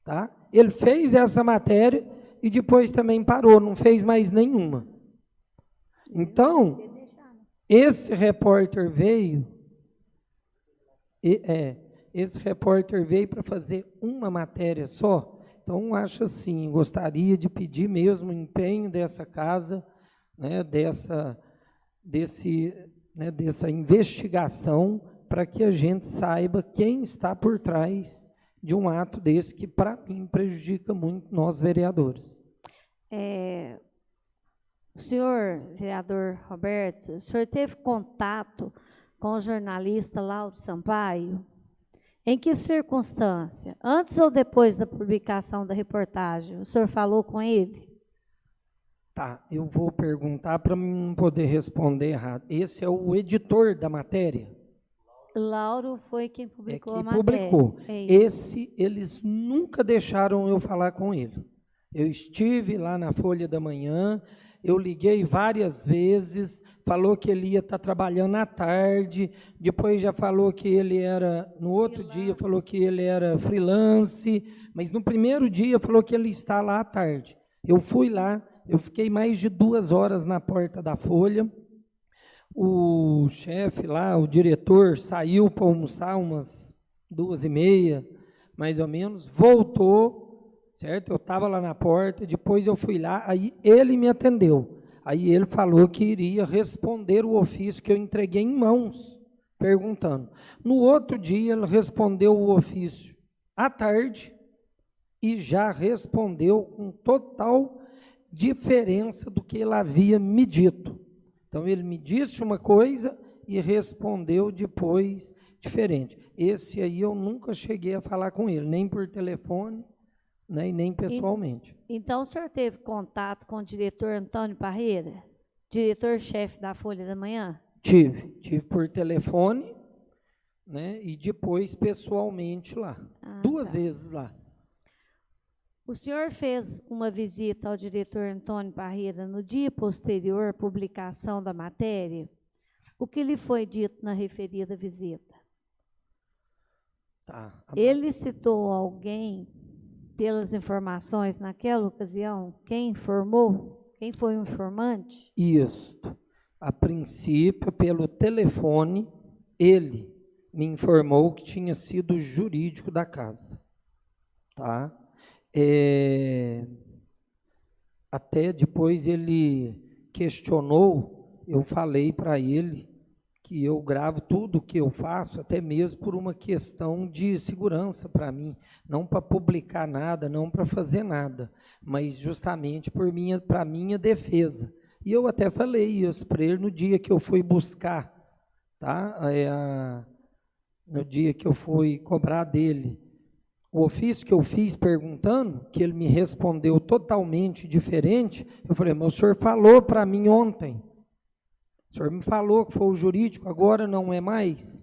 tá? Ele fez essa matéria e depois também parou, não fez mais nenhuma. Então, esse repórter veio, para fazer uma matéria só. Então, acho assim, gostaria de pedir mesmo o empenho dessa casa, né, dessa investigação, para que a gente saiba quem está por trás de um ato desse que, para mim, prejudica muito nós, vereadores. O senhor, vereador Roberto, o senhor teve contato com o jornalista Lauro Sampaio? Em que circunstância? Antes ou depois da publicação da reportagem? O senhor falou com ele? Tá, eu vou perguntar para não poder responder errado. Esse é o editor da matéria? Lauro foi quem publicou a matéria. Publicou. Esse, eles nunca deixaram eu falar com ele. Eu estive lá na Folha da Manhã, eu liguei várias vezes, falou que ele ia estar trabalhando à tarde, depois já falou que ele era, no outro dia falou que ele era freelance, mas no primeiro dia falou que ele está lá à tarde. Eu fui lá, eu fiquei mais de 2 horas na porta da Folha, o chefe lá, o diretor, saiu para almoçar umas 2h30, mais ou menos, voltou, certo? Eu estava lá na porta, depois eu fui lá, aí ele me atendeu. Aí ele falou que iria responder o ofício que eu entreguei em mãos, perguntando. No outro dia, ele respondeu o ofício à tarde e já respondeu com total diferença do que ele havia me dito. Então, ele me disse uma coisa e respondeu depois diferente. Esse aí eu nunca cheguei a falar com ele, nem por telefone, né, e nem pessoalmente. Então, o senhor teve contato com o diretor Antônio Parreira, diretor-chefe da Folha da Manhã? Tive por telefone, né, e depois pessoalmente lá, 2 vezes lá. O senhor fez uma visita ao diretor Antônio Parreira no dia posterior à publicação da matéria? O que lhe foi dito na referida visita? Tá. Ele citou alguém, pelas informações naquela ocasião, quem informou? Quem foi o informante? Isso. A princípio, pelo telefone, ele me informou que tinha sido o jurídico da casa. Tá? Até depois ele questionou, eu falei para ele que eu gravo tudo o que eu faço, até mesmo por uma questão de segurança para mim, não para publicar nada, não para fazer nada, mas justamente para minha defesa. E eu até falei isso para ele no dia que eu fui buscar, tá? No dia que eu fui cobrar dele o ofício que eu fiz perguntando, que ele me respondeu totalmente diferente, eu falei, mas o senhor falou para mim ontem, o senhor me falou que foi o jurídico, agora não é mais?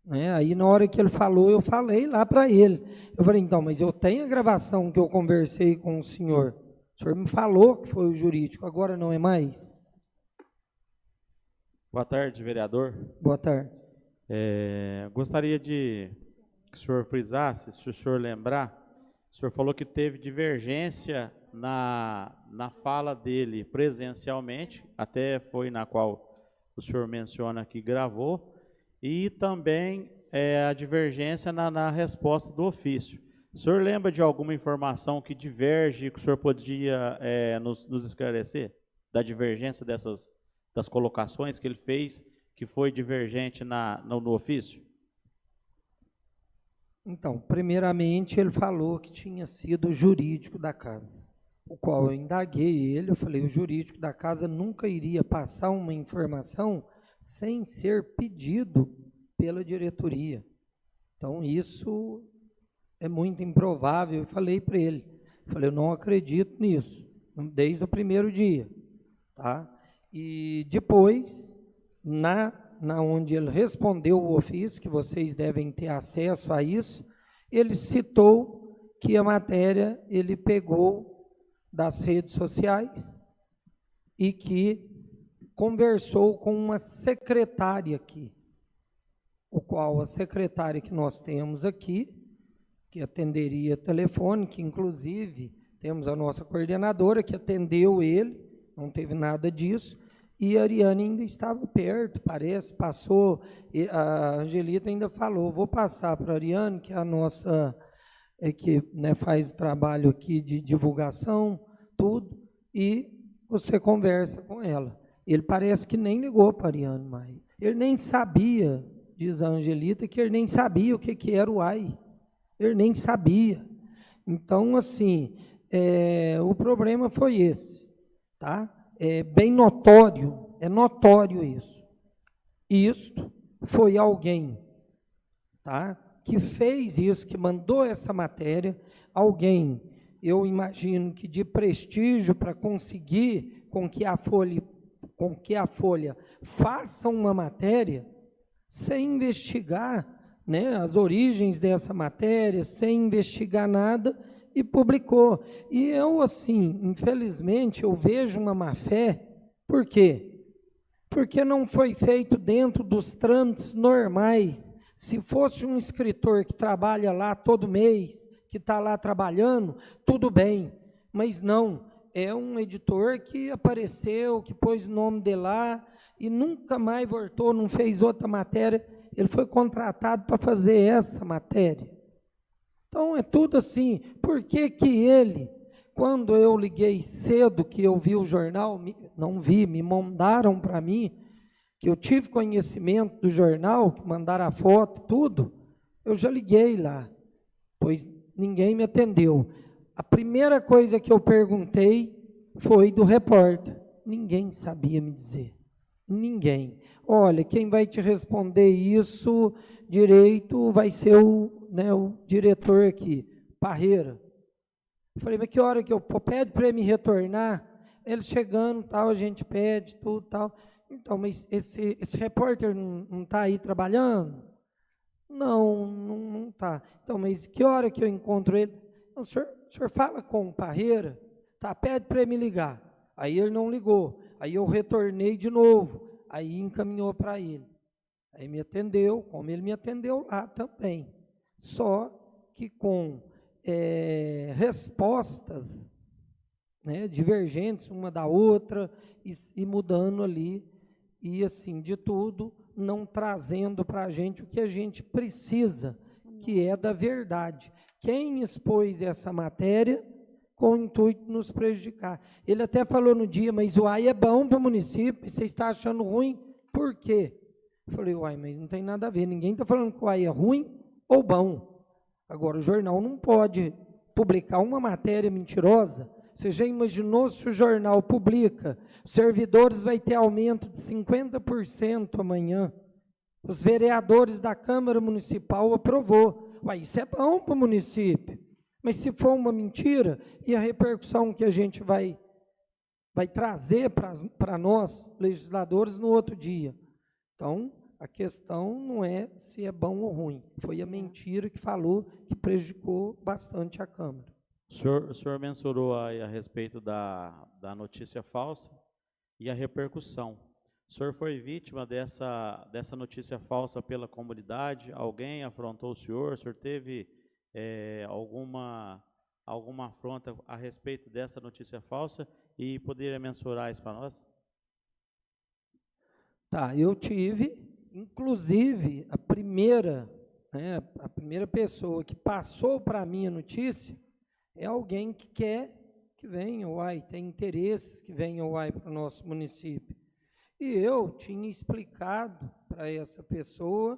Né? Aí na hora que ele falou, eu falei lá para ele, eu falei, então, mas eu tenho a gravação que eu conversei com o senhor me falou que foi o jurídico, agora não é mais? Boa tarde, vereador. Boa tarde. Gostaria de que o senhor frisasse, se o senhor lembrar, o senhor falou que teve divergência na fala dele presencialmente, até foi na qual o senhor menciona que gravou, e também a divergência na resposta do ofício. O senhor lembra de alguma informação que diverge, que o senhor podia nos esclarecer? Da divergência das colocações que ele fez, que foi divergente no ofício? Então, primeiramente, ele falou que tinha sido o jurídico da casa, o qual eu indaguei ele, eu falei, o jurídico da casa nunca iria passar uma informação sem ser pedido pela diretoria. Então, isso é muito improvável. Eu falei para ele, eu não acredito nisso, desde o primeiro dia. Tá? E depois, onde ele respondeu o ofício, que vocês devem ter acesso a isso, ele citou que a matéria ele pegou das redes sociais e que conversou com uma secretária aqui, o qual a secretária que nós temos aqui, que atenderia telefone, que inclusive temos a nossa coordenadora que atendeu ele, não teve nada disso, e a Ariane ainda estava perto, parece, passou, a Angelita ainda falou, vou passar para a Ariane, que é a nossa, que faz o trabalho aqui de divulgação, tudo, e você conversa com ela. Ele parece que nem ligou para a Ariane mais. Ele nem sabia, diz a Angelita, que ele nem sabia o que era o AI. Ele nem sabia. Então, assim, o problema foi esse, tá? É bem notório, é notório isso. Isto foi alguém, tá? Que fez isso, que mandou essa matéria, alguém, eu imagino que de prestígio para conseguir com que a Folha faça uma matéria sem investigar, né, as origens dessa matéria, sem investigar nada, e publicou. E eu, assim, infelizmente, eu vejo uma má-fé. Por quê? Porque não foi feito dentro dos trâmites normais. Se fosse um escritor que trabalha lá todo mês, que está lá trabalhando, tudo bem, mas não, é um editor que apareceu, que pôs o nome dele lá, e nunca mais voltou, não fez outra matéria, ele foi contratado para fazer essa matéria. Então, é tudo assim. Por que que ele, quando eu liguei cedo, que eu vi o jornal, não vi, me mandaram para mim, que eu tive conhecimento do jornal, que mandaram a foto, tudo, eu já liguei lá, pois ninguém me atendeu. A primeira coisa que eu perguntei foi do repórter. Ninguém sabia me dizer. Ninguém. Olha, quem vai te responder isso direito vai ser o diretor aqui, Parreira. Eu falei, mas que hora que eu pede para ele me retornar? Ele chegando, tal, a gente pede, tudo, tal. Então, mas esse repórter não está aí trabalhando? Não está. Então, mas que hora que eu encontro ele? Não, o senhor fala com o Parreira? Tá, pede para ele me ligar. Aí ele não ligou. Aí eu retornei de novo. Aí encaminhou para ele. Aí me atendeu, como ele me atendeu lá também. Só que com respostas, né, divergentes uma da outra e mudando ali. E assim, de tudo, não trazendo para a gente o que a gente precisa, que é da verdade. Quem expôs essa matéria com o intuito de nos prejudicar? Ele até falou no dia, mas o AI é bom para o município, você está achando ruim, por quê? Eu falei, uai, mas não tem nada a ver, ninguém está falando que o AI é ruim ou bom. Agora, o jornal não pode publicar uma matéria mentirosa. Você já imaginou se o jornal publica, os servidores vai ter aumento de 50% amanhã, os vereadores da Câmara Municipal aprovou. Uai, isso é bom para o município. Mas se for uma mentira, e a repercussão que a gente vai trazer para nós, legisladores, no outro dia? Então, a questão não é se é bom ou ruim. Foi a mentira que falou que prejudicou bastante a Câmara. O senhor mensurou aí a respeito da notícia falsa e a repercussão. O senhor foi vítima dessa notícia falsa pela comunidade? Alguém afrontou o senhor? O senhor teve alguma afronta a respeito dessa notícia falsa e poderia mensurar isso para nós? Tá, eu tive, inclusive, a primeira pessoa que passou para mim a notícia é alguém que quer que venha o AI, tem interesses que venha o AI para o nosso município. E eu tinha explicado para essa pessoa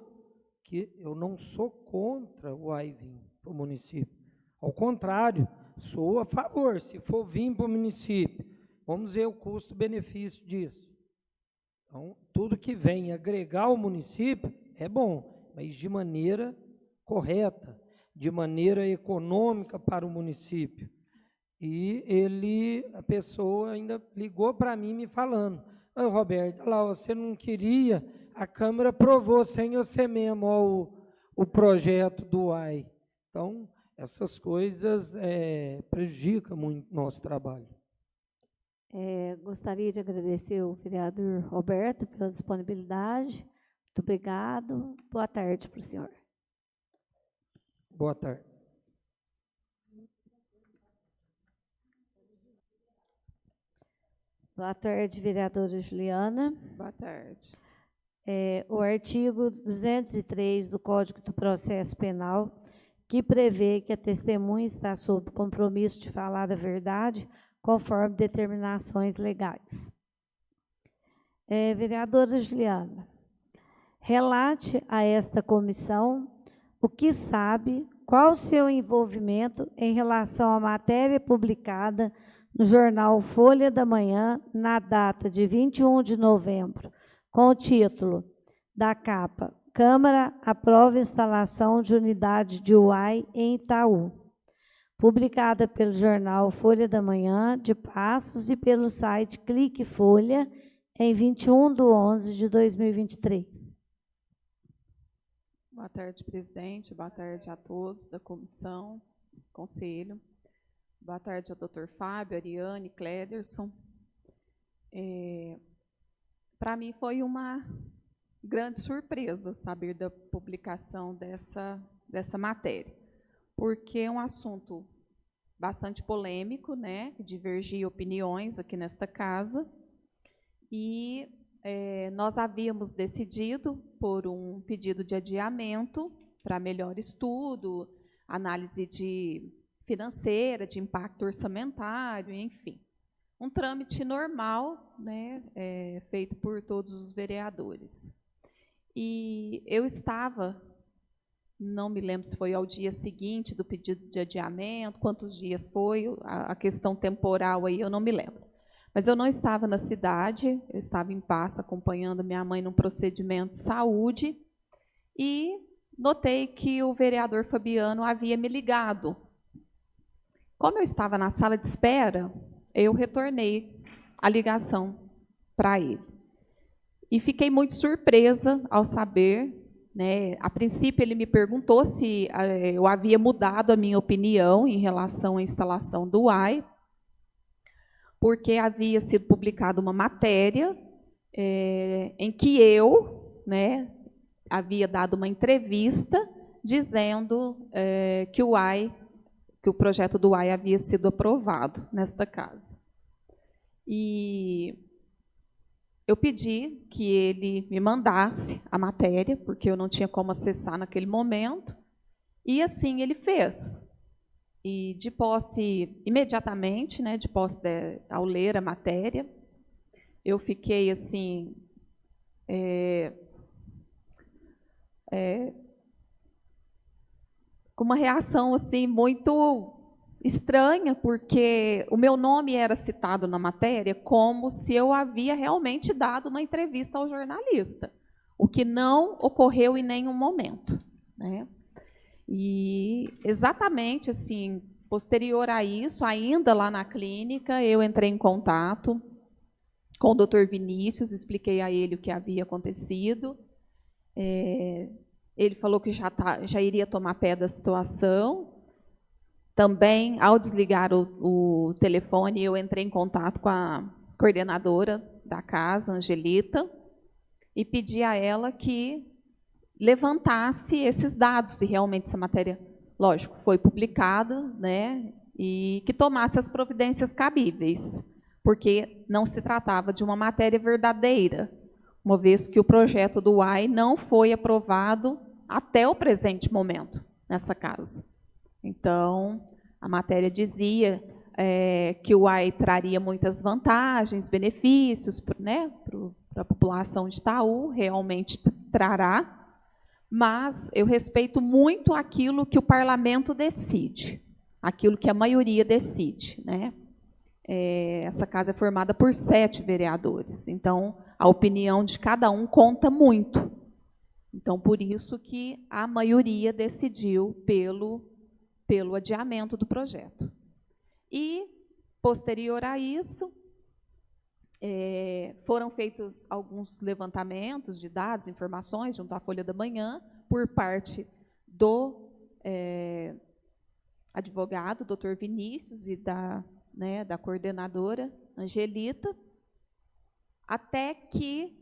que eu não sou contra o AI vir para o município. Ao contrário, sou a favor, se for vir para o município, vamos ver o custo-benefício disso. Então, tudo que vem agregar ao município é bom, mas de maneira correta, de maneira econômica para o município. E a pessoa ainda ligou para mim me falando, Roberto, lá, você não queria, a Câmara aprovou sem você mesmo o projeto do AI. Então, essas coisas prejudicam muito o nosso trabalho. Gostaria de agradecer ao vereador Roberto pela disponibilidade. Muito obrigado. Boa tarde para o senhor. Boa tarde. Boa tarde, vereadora Juliana. Boa tarde. O artigo 203 do Código do Processo Penal, que prevê que a testemunha está sob compromisso de falar a verdade, conforme determinações legais. Vereadora Juliana, relate a esta comissão o que sabe, qual o seu envolvimento em relação à matéria publicada no jornal Folha da Manhã, na data de 21 de novembro, com o título da capa, Câmara aprova instalação de unidade de UAI em Itaú, publicada pelo jornal Folha da Manhã de Passos e pelo site Clique Folha, em 21/11/2023. Boa tarde, presidente. Boa tarde a todos da comissão, conselho. Boa tarde ao doutor Fábio, Ariane, Cléderson. Para mim foi uma grande surpresa saber da publicação dessa matéria, porque é um assunto bastante polêmico, né, que divergia opiniões aqui nesta casa, e nós havíamos decidido por um pedido de adiamento para melhor estudo, análise financeira, de impacto orçamentário, enfim. Um trâmite normal, né, feito por todos os vereadores. E eu estava, não me lembro se foi ao dia seguinte do pedido de adiamento, quantos dias foi, a questão temporal aí eu não me lembro. Mas eu não estava na cidade, eu estava em Passo acompanhando minha mãe num procedimento de saúde e notei que o vereador Fabiano havia me ligado. Como eu estava na sala de espera, eu retornei a ligação para ele. E fiquei muito surpresa ao saber, né, a princípio ele me perguntou se eu havia mudado a minha opinião em relação à instalação do UAI, porque havia sido publicada uma matéria em que eu, né, havia dado uma entrevista dizendo que o projeto do UAI havia sido aprovado nesta casa. E eu pedi que ele me mandasse a matéria, porque eu não tinha como acessar naquele momento, e assim ele fez. E de posse, imediatamente, né, ao ler a matéria, eu fiquei assim, com uma reação assim muito estranha, porque o meu nome era citado na matéria como se eu havia realmente dado uma entrevista ao jornalista, o que não ocorreu em nenhum momento, né? E exatamente assim, posterior a isso, ainda lá na clínica, eu entrei em contato com o Dr. Vinícius, expliquei a ele o que havia acontecido. Ele falou que já iria tomar pé da situação. Também, ao desligar o telefone, eu entrei em contato com a coordenadora da casa, Angelita, e pedi a ela que levantasse esses dados, se realmente essa matéria, lógico, foi publicada, né, e que tomasse as providências cabíveis, porque não se tratava de uma matéria verdadeira, uma vez que o projeto do UAI não foi aprovado até o presente momento nessa casa. Então, a matéria dizia que o UAI traria muitas vantagens, benefícios, né, para a população de Itaú, realmente trará, mas eu respeito muito aquilo que o parlamento decide, aquilo que a maioria decide, né? Essa casa é formada por 7 vereadores, então a opinião de cada um conta muito. Então, por isso que a maioria decidiu pelo adiamento do projeto. E, posterior a isso, foram feitos alguns levantamentos de dados, informações, junto à Folha da Manhã, por parte do advogado, doutor Vinícius, e da coordenadora, Angelita, até que,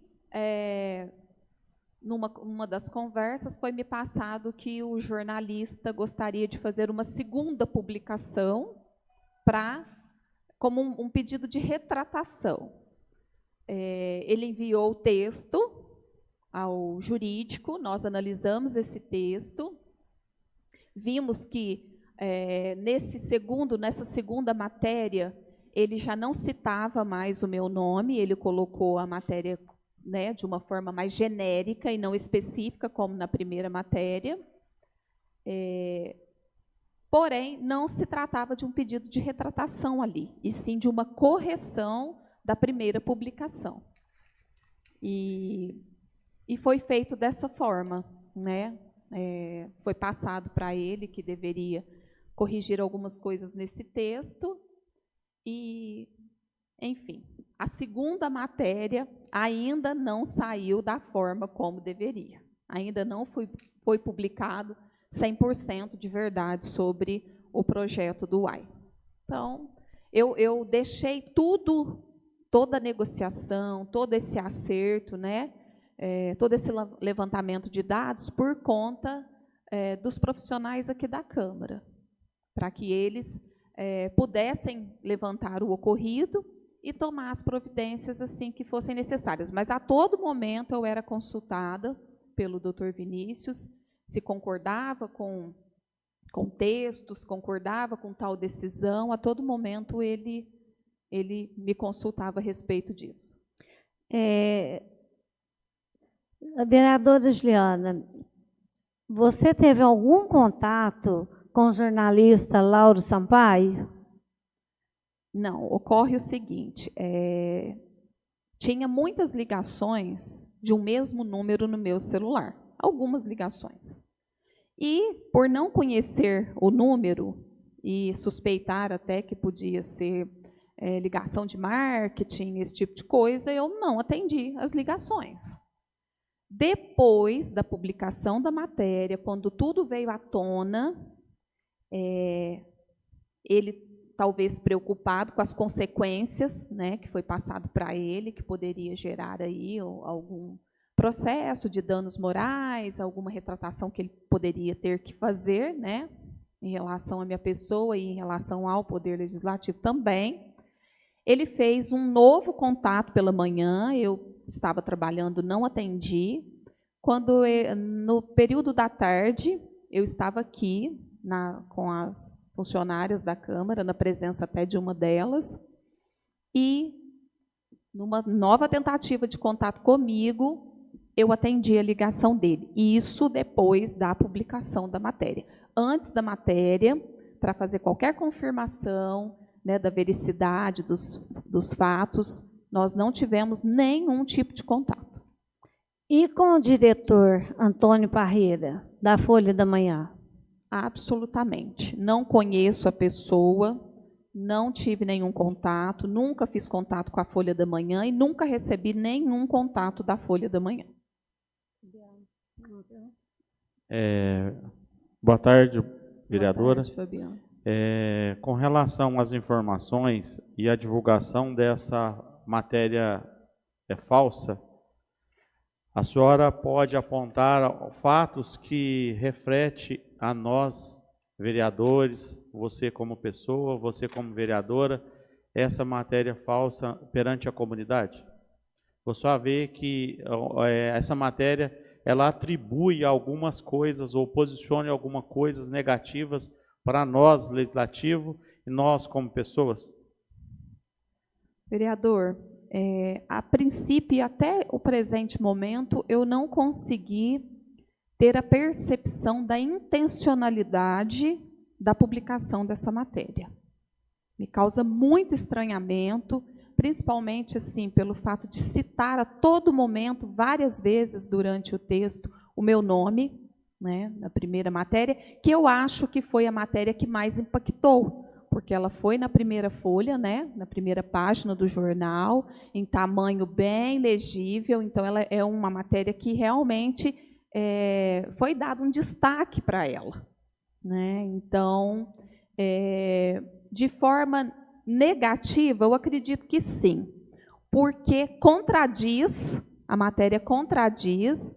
numa das conversas, foi me passado que o jornalista gostaria de fazer uma segunda publicação como um pedido de retratação. Ele enviou o texto ao jurídico, nós analisamos esse texto, vimos que nessa segunda matéria ele já não citava mais o meu nome, ele colocou a matéria, né, de uma forma mais genérica e não específica, como na primeira matéria. Porém, não se tratava de um pedido de retratação ali, e sim de uma correção da primeira publicação. E foi feito dessa forma, né? Foi passado para ele que deveria corrigir algumas coisas nesse texto, e, enfim, a segunda matéria ainda não saiu da forma como deveria. Ainda não foi publicado 100% de verdade sobre o projeto do UAI. Então, eu deixei tudo, toda a negociação, todo esse acerto, né, todo esse levantamento de dados por conta dos profissionais aqui da Câmara, para que eles pudessem levantar o ocorrido e tomar as providências assim que fossem necessárias. Mas a todo momento eu era consultada pelo Dr. Vinícius, se concordava com textos, concordava com tal decisão, a todo momento ele me consultava a respeito disso. A vereadora Juliana, você teve algum contato com o jornalista Lauro Sampaio? Não, ocorre o seguinte, tinha muitas ligações de um mesmo número no meu celular, algumas ligações. E, por não conhecer o número e suspeitar até que podia ser ligação de marketing, esse tipo de coisa, eu não atendi as ligações. Depois da publicação da matéria, quando tudo veio à tona, ele talvez preocupado com as consequências, né, que foi passado para ele, que poderia gerar aí algum processo de danos morais, alguma retratação que ele poderia ter que fazer, né, em relação à minha pessoa e em relação ao Poder Legislativo também. Ele fez um novo contato pela manhã, eu estava trabalhando, não atendi. Quando, no período da tarde, eu estava aqui com as funcionárias da Câmara, na presença até de uma delas, e numa nova tentativa de contato comigo, eu atendi a ligação dele. E isso depois da publicação da matéria. Antes da matéria, para fazer qualquer confirmação, né, da vericidade dos fatos, nós não tivemos nenhum tipo de contato. E com o diretor Antônio Parreira, da Folha da Manhã? Absolutamente. Não conheço a pessoa, não tive nenhum contato, nunca fiz contato com a Folha da Manhã e nunca recebi nenhum contato da Folha da Manhã. Boa tarde, vereadora. Boa tarde, Fabiano. Com relação às informações e à divulgação dessa matéria falsa, a senhora pode apontar fatos que refletem a nós, vereadores, você como pessoa, você como vereadora, essa matéria falsa perante a comunidade? Você só vê que essa matéria, ela atribui algumas coisas ou posiciona algumas coisas negativas para nós, legislativo, e nós como pessoas? Vereador, a princípio e até o presente momento, eu não consegui ter a percepção da intencionalidade da publicação dessa matéria. Me causa muito estranhamento, principalmente assim, pelo fato de citar a todo momento, várias vezes durante o texto, o meu nome, né, na primeira matéria, que eu acho que foi a matéria que mais impactou, porque ela foi na primeira folha, né, na primeira página do jornal, em tamanho bem legível, então ela é uma matéria que realmente foi dado um destaque para ela, né? Então, de forma negativa, eu acredito que sim, porque a matéria contradiz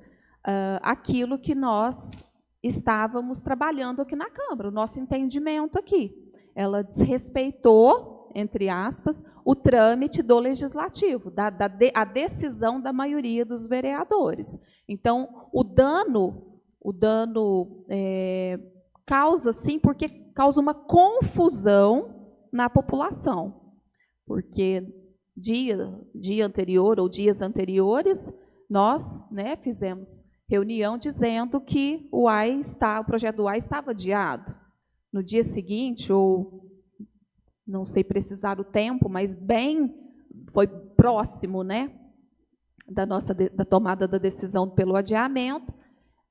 aquilo que nós estávamos trabalhando aqui na Câmara, o nosso entendimento aqui. Ela desrespeitou, entre aspas, o trâmite do Legislativo, a decisão da maioria dos vereadores. Então, o dano causa, sim, porque causa uma confusão na população. Porque dia anterior ou dias anteriores, nós, né, fizemos reunião dizendo que o projeto do AI estava adiado. No dia seguinte, ou não sei precisar o tempo, mas foi próximo, né, da tomada da decisão pelo adiamento,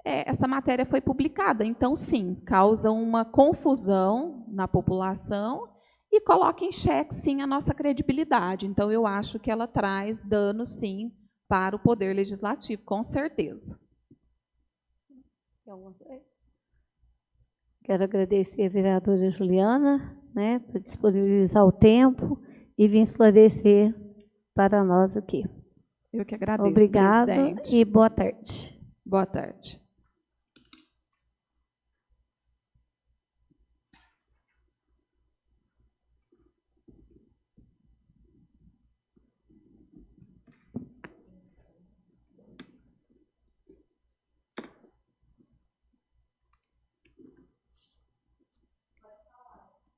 essa matéria foi publicada. Então, sim, causa uma confusão na população e coloca em xeque, sim, a nossa credibilidade. Então, eu acho que ela traz dano, sim, para o Poder Legislativo, com certeza. Quero agradecer a vereadora Juliana né, por disponibilizar o tempo e vir esclarecer para nós aqui. Eu que agradeço, Obrigada presidente. e boa tarde. Boa tarde.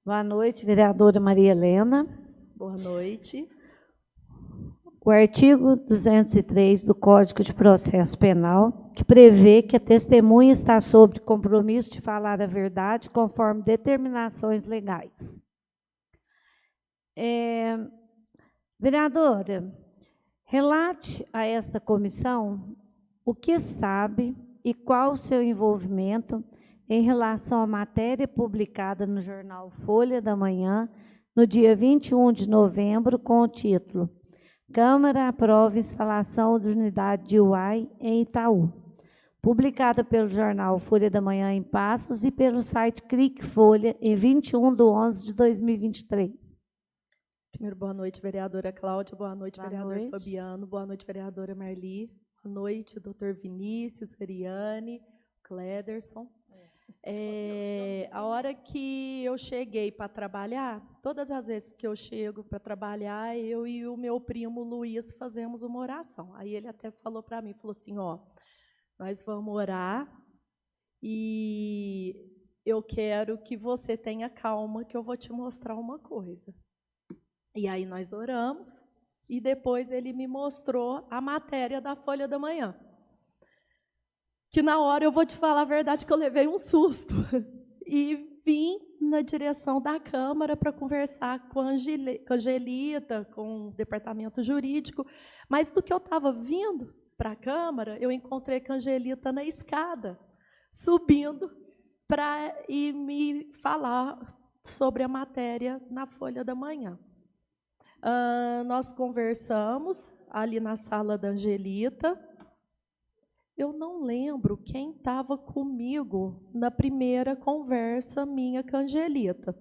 Boa noite, vereadora Maria Helena. Boa noite. O artigo 203 do Código de Processo Penal, que prevê que a testemunha está sob compromisso de falar a verdade conforme determinações legais. Vereadora, relate a esta comissão o que sabe e qual o seu envolvimento em relação à matéria publicada no jornal Folha da Manhã, no dia 21 de novembro, com o título Câmara aprova instalação de unidade de UAI em Itaú, publicada pelo jornal Folha da Manhã em Passos e pelo site Clique Folha, em 21/11/2023. Primeiro, boa noite, vereadora Cláudia. Boa noite, Boa vereador noite. Fabiano. Boa noite, vereadora Marli. Boa noite, doutor Vinícius, Ariane, Clederson. A hora que eu cheguei para trabalhar, todas as vezes que eu chego para trabalhar, eu e o meu primo Luiz fazemos uma oração. Aí ele até falou para mim, falou assim, ó, nós vamos orar e eu quero que você tenha calma, que eu vou te mostrar uma coisa. E aí nós oramos e depois ele me mostrou a matéria da Folha da Manhã. Que na hora eu vou te falar a verdade que eu levei um susto. E vim na direção da Câmara para conversar com a Angelita, com o departamento jurídico. Mas do que eu estava vindo para a Câmara, eu encontrei com a Angelita na escada, subindo para ir me falar sobre a matéria na Folha da Manhã. Nós conversamos ali na sala da Angelita. Eu não lembro quem estava comigo na primeira conversa minha com a Angelita,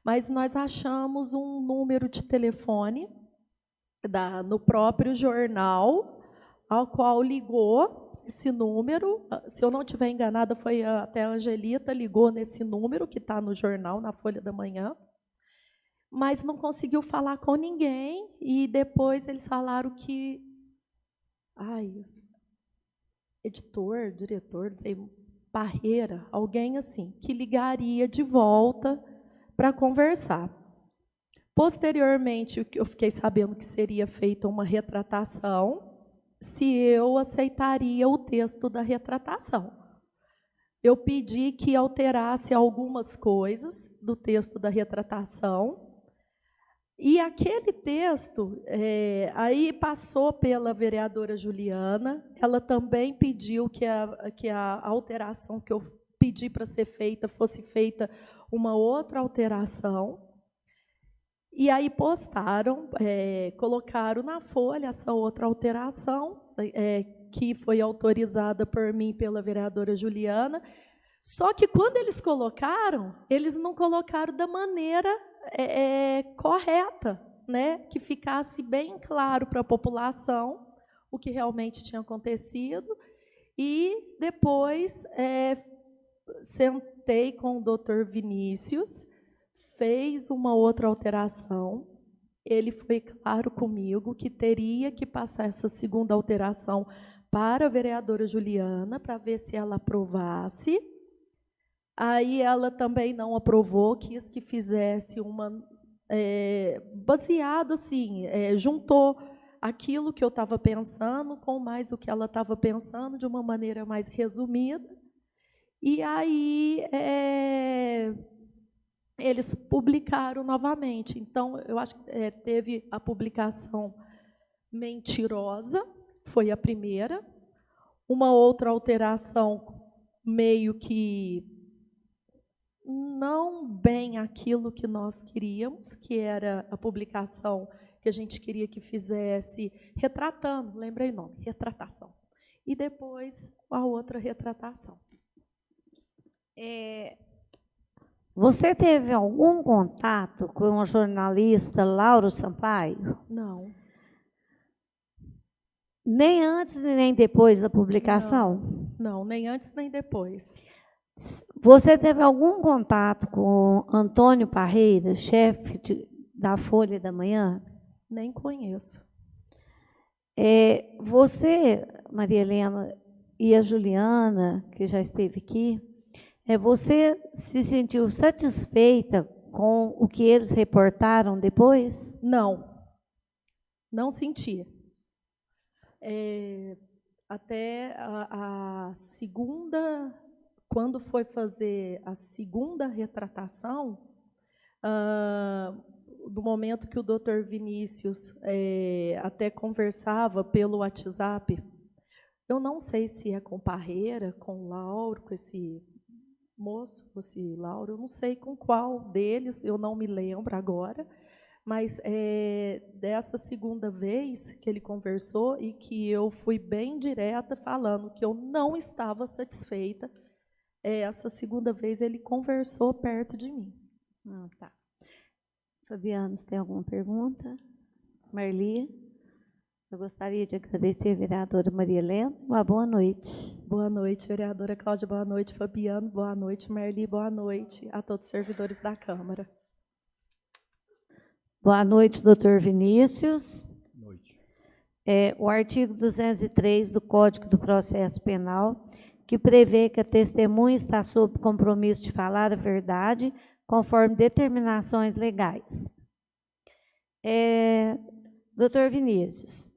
mas nós achamos um número de telefone no próprio jornal, ao qual ligou esse número. Se eu não estiver enganada, foi até a Angelita, ligou nesse número que está no jornal, na Folha da Manhã, mas não conseguiu falar com ninguém, e depois eles falaram que... editor, diretor, não sei, Parreira, alguém assim, que ligaria de volta para conversar. Posteriormente, eu fiquei sabendo que seria feita uma retratação, se eu aceitaria o texto da retratação. Eu pedi que alterasse algumas coisas do texto da retratação, e aquele texto, aí passou pela vereadora Juliana, ela também pediu que a alteração que eu pedi para ser feita, fosse feita uma outra alteração, e aí postaram, colocaram na folha essa outra alteração, que foi autorizada por mim pela vereadora Juliana, só que quando eles não colocaram da maneira correta, né? Que ficasse bem claro para a população o que realmente tinha acontecido. E depois sentei com o doutor Vinícius, fez uma outra alteração. Ele foi claro comigo que teria que passar essa segunda alteração para a vereadora Juliana, para ver se ela aprovasse. Aí ela também não aprovou, quis que fizesse uma... baseado assim, juntou aquilo que eu estava pensando com mais o que ela estava pensando, de uma maneira mais resumida. E aí eles publicaram novamente. Então, eu acho que teve a publicação mentirosa, foi a primeira. Uma outra alteração meio que não bem aquilo que nós queríamos, que era a publicação que a gente queria que fizesse, retratando, lembrei o nome, retratação. E depois a outra retratação. Você teve algum contato com o jornalista Lauro Sampaio? Não, Nem antes e nem depois da publicação? não, nem antes nem depois. Você teve algum contato com Antônio Parreira, chefe da Folha da Manhã? Nem conheço. Você, Maria Helena, e a Juliana, que já esteve aqui, você se sentiu satisfeita com o que eles reportaram depois? Não, não sentia. Até a segunda, quando foi fazer a segunda retratação, do momento que o doutor Vinícius até conversava pelo WhatsApp, eu não sei se é com Parreira, com Lauro, com esse moço, esse Lauro, eu não sei com qual deles, eu não me lembro agora, mas dessa segunda vez que ele conversou e que eu fui bem direta falando que eu não estava satisfeita, essa segunda vez ele conversou perto de mim. Tá. Fabiano, você tem alguma pergunta? Marli? Eu gostaria de agradecer a vereadora Maria Helena. Uma boa noite. Boa noite, vereadora Cláudia, boa noite, Fabiano, boa noite, Marli, boa noite a todos os servidores da Câmara. Boa noite, doutor Vinícius. Boa noite. O artigo 203 do Código do Processo Penal, que prevê que a testemunha está sob compromisso de falar a verdade, conforme determinações legais. Doutor Vinícius,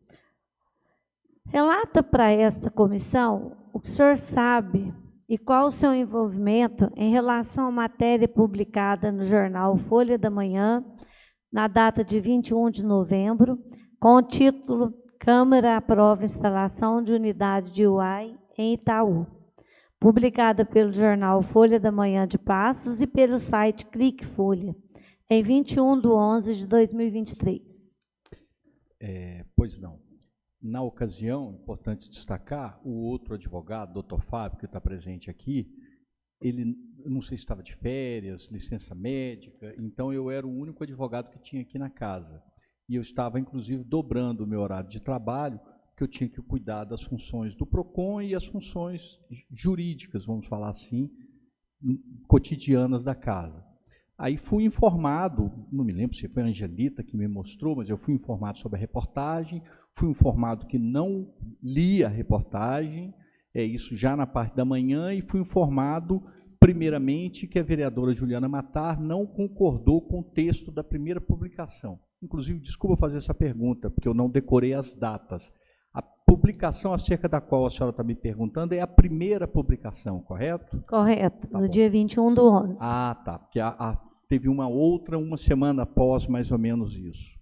relata para esta comissão o que o senhor sabe e qual o seu envolvimento em relação à matéria publicada no jornal Folha da Manhã, na data de 21 de novembro, com o título Câmara aprova instalação de unidade de UAI em Itaú, publicada pelo jornal Folha da Manhã de Passos e pelo site Clique Folha, em 21/11/2023. Pois não. Na ocasião, importante destacar, o outro advogado, doutor Fábio, que está presente aqui, ele, não sei se estava de férias, licença médica, então eu era o único advogado que tinha aqui na casa. E eu estava, inclusive, dobrando o meu horário de trabalho, que eu tinha que cuidar das funções do PROCON e as funções jurídicas, vamos falar assim, cotidianas da casa. Aí fui informado, não me lembro se foi a Angelita que me mostrou, mas eu fui informado sobre a reportagem, fui informado que não li a reportagem, isso já na parte da manhã, e fui informado, primeiramente, que a vereadora Juliana Mattar não concordou com o texto da primeira publicação. Inclusive, desculpa fazer essa pergunta, porque eu não decorei as datas. A publicação acerca da qual a senhora está me perguntando é a primeira publicação, correto? Correto, Tá no bom. dia 21/11. Ah, tá, porque teve uma outra, uma semana após, mais ou menos isso.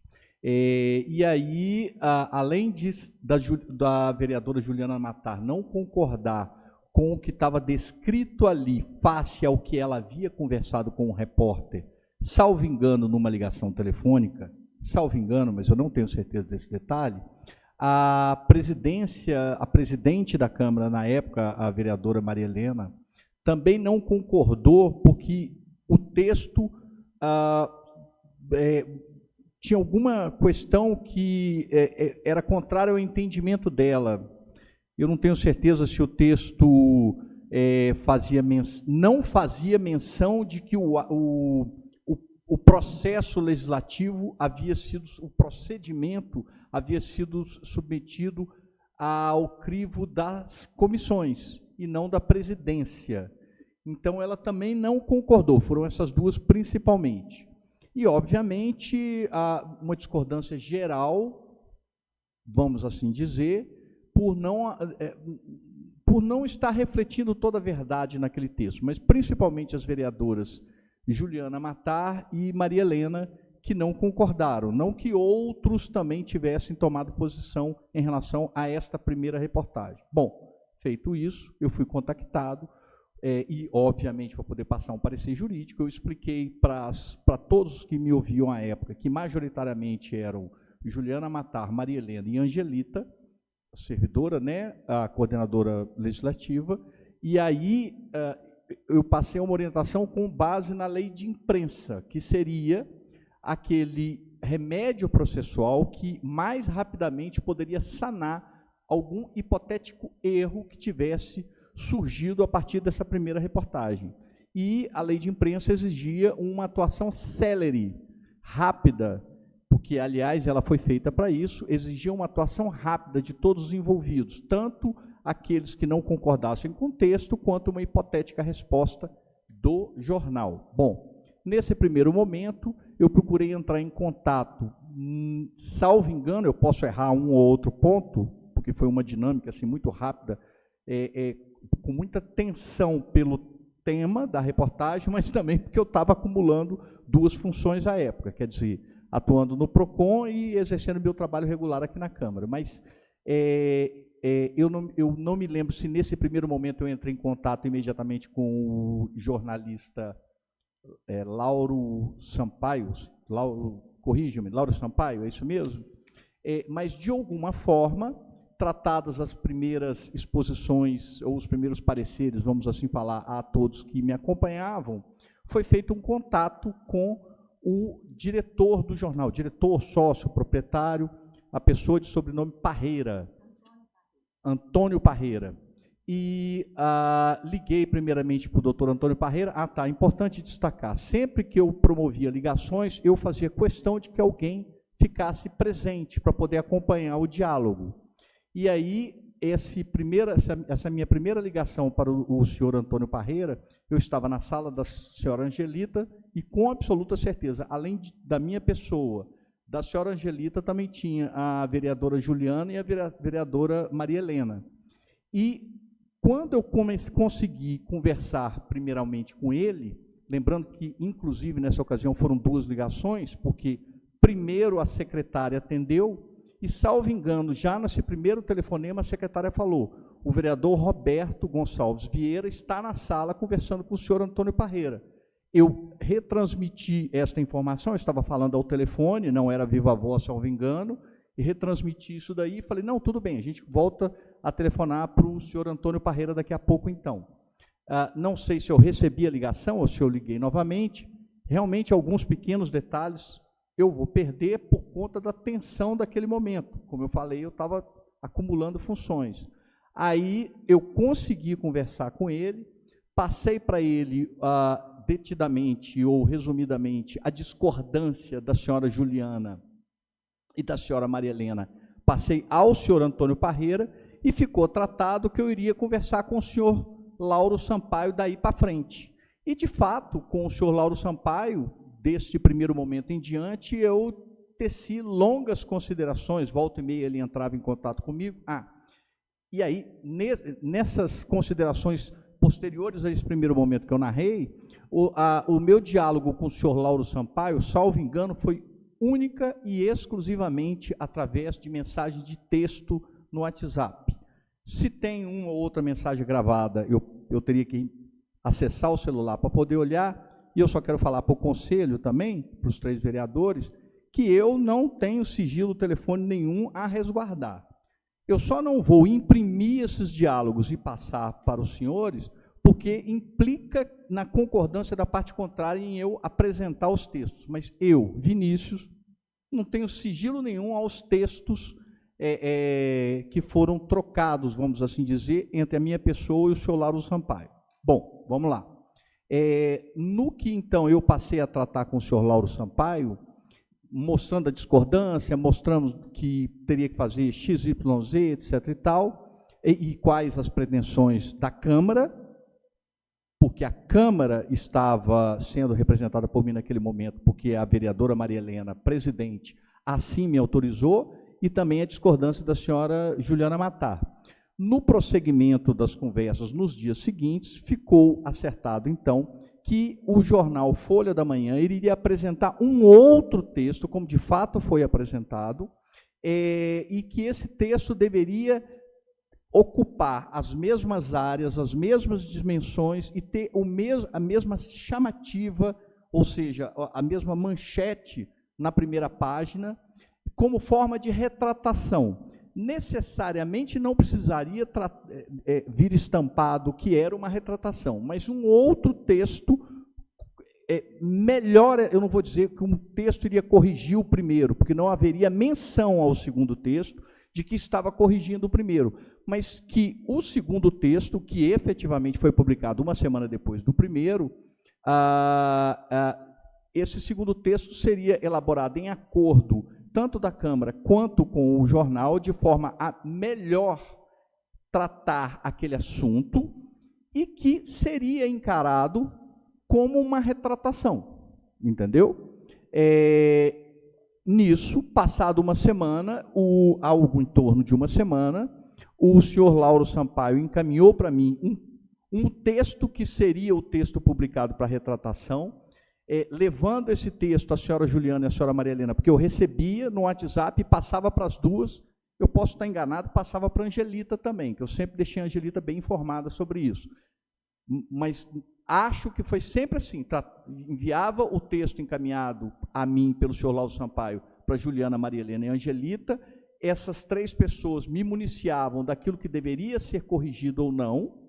E aí, além da vereadora Juliana Mattar não concordar com o que estava descrito ali, face ao que ela havia conversado com o repórter, salvo engano, numa ligação telefônica, salvo engano, mas eu não tenho certeza desse detalhe, a presidente da Câmara, na época, a vereadora Maria Helena, também não concordou, porque o texto tinha alguma questão que era contrária ao entendimento dela. Eu não tenho certeza se o texto não fazia menção de que o processo legislativo o procedimento havia sido submetido ao crivo das comissões e não da presidência. Então, ela também não concordou, foram essas duas principalmente. E, obviamente, há uma discordância geral, vamos assim dizer, por não estar refletindo toda a verdade naquele texto, mas principalmente as vereadoras Juliana Mattar e Maria Helena, que não concordaram, não que outros também tivessem tomado posição em relação a esta primeira reportagem. Bom, feito isso, eu fui contactado, e, obviamente, para poder passar um parecer jurídico, eu expliquei para todos que me ouviam à época, que majoritariamente eram Juliana Mattar, Maria Helena e Angelita, a servidora, né, a coordenadora legislativa, e aí eu passei uma orientação com base na lei de imprensa, que seria aquele remédio processual que mais rapidamente poderia sanar algum hipotético erro que tivesse surgido a partir dessa primeira reportagem. E a lei de imprensa exigia uma atuação célere, rápida, porque, aliás, ela foi feita para isso, exigia uma atuação rápida de todos os envolvidos, tanto aqueles que não concordassem com o texto, quanto uma hipotética resposta do jornal. Bom, nesse primeiro momento, eu procurei entrar em contato, salvo engano, eu posso errar um ou outro ponto, porque foi uma dinâmica assim, muito rápida, com muita tensão pelo tema da reportagem, mas também porque eu estava acumulando duas funções à época, quer dizer, atuando no PROCON e exercendo meu trabalho regular aqui na Câmara. Mas eu não me lembro se nesse primeiro momento eu entrei em contato imediatamente com o jornalista Lauro Sampaio, corrija-me, Lauro Sampaio, é isso mesmo? Mas, de alguma forma, tratadas as primeiras exposições, ou os primeiros pareceres, vamos assim falar, a todos que me acompanhavam, foi feito um contato com o diretor do jornal, diretor, sócio, proprietário, a pessoa de sobrenome Parreira, Antônio Parreira. E liguei primeiramente para o doutor Antônio Parreira. Importante destacar, sempre que eu promovia ligações, eu fazia questão de que alguém ficasse presente para poder acompanhar o diálogo. E aí, essa minha primeira ligação para o senhor Antônio Parreira, eu estava na sala da senhora Angelita e, com absoluta certeza, além da minha pessoa, da senhora Angelita, também tinha a vereadora Juliana e a vereadora Maria Helena. E quando eu consegui conversar primeiramente com ele, lembrando que, inclusive, nessa ocasião foram duas ligações, porque primeiro a secretária atendeu, e, salvo engano, já nesse primeiro telefonema, a secretária falou: o vereador Roberto Gonçalves Vieira está na sala conversando com o senhor Antônio Parreira. Eu retransmiti esta informação, eu estava falando ao telefone, não era viva voz, salvo engano, e retransmiti isso daí e falei: não, tudo bem, a gente volta a telefonar para o senhor Antônio Parreira daqui a pouco, então. Não sei se eu recebi a ligação ou se eu liguei novamente, realmente alguns pequenos detalhes eu vou perder por conta da tensão daquele momento. Como eu falei, eu estava acumulando funções. Aí eu consegui conversar com ele, passei para ele detidamente ou resumidamente a discordância da senhora Juliana e da senhora Maria Helena, passei ao senhor Antônio Parreira e ficou tratado que eu iria conversar com o senhor Lauro Sampaio daí para frente. E, de fato, com o senhor Lauro Sampaio, desse primeiro momento em diante, eu teci longas considerações, volta e meia ele entrava em contato comigo. E aí, nessas considerações posteriores a esse primeiro momento que eu narrei, o meu diálogo com o senhor Lauro Sampaio, salvo engano, foi única e exclusivamente através de mensagem de texto no WhatsApp. Se tem uma ou outra mensagem gravada, eu teria que acessar o celular para poder olhar. E eu só quero falar para o conselho também, para os 3 vereadores, que eu não tenho sigilo telefone nenhum a resguardar. Eu só não vou imprimir esses diálogos e passar para os senhores, porque implica na concordância da parte contrária em eu apresentar os textos. Mas eu, Vinícius, não tenho sigilo nenhum aos textos que foram trocados, vamos assim dizer, entre a minha pessoa e o senhor Lauro Sampaio. Bom, vamos lá. No que, então, eu passei a tratar com o senhor Lauro Sampaio, mostrando a discordância, mostramos que teria que fazer XYZ, etc. e tal, e quais as pretensões da Câmara, porque a Câmara estava sendo representada por mim naquele momento, porque a vereadora Maria Helena, presidente, assim me autorizou, e também a discordância da senhora Juliana Matar. No prosseguimento das conversas nos dias seguintes, ficou acertado, então, que o jornal Folha da Manhã iria apresentar um outro texto, como de fato foi apresentado, e que esse texto deveria ocupar as mesmas áreas, as mesmas dimensões e ter a mesma chamativa, ou seja, a mesma manchete na primeira página, como forma de retratação. necessariamente não precisaria vir estampado que era uma retratação, mas um outro texto melhor, eu não vou dizer que um texto iria corrigir o primeiro, porque não haveria menção ao segundo texto de que estava corrigindo o primeiro, mas que o segundo texto, que efetivamente foi publicado uma semana depois do primeiro, esse segundo texto seria elaborado em acordo tanto da Câmara quanto com o jornal, de forma a melhor tratar aquele assunto e que seria encarado como uma retratação, entendeu? Nisso, passado uma semana, algo em torno de uma semana, o senhor Lauro Sampaio encaminhou para mim um texto que seria o texto publicado para retratação, levando esse texto à senhora Juliana e à senhora Maria Helena, porque eu recebia no WhatsApp e passava para as duas, eu posso estar enganado, passava para a Angelita também, que eu sempre deixei a Angelita bem informada sobre isso. Mas acho que foi sempre assim, enviava o texto encaminhado a mim pelo senhor Lauro Sampaio, para Juliana, Maria Helena e Angelita, essas três pessoas me municiavam daquilo que deveria ser corrigido ou não,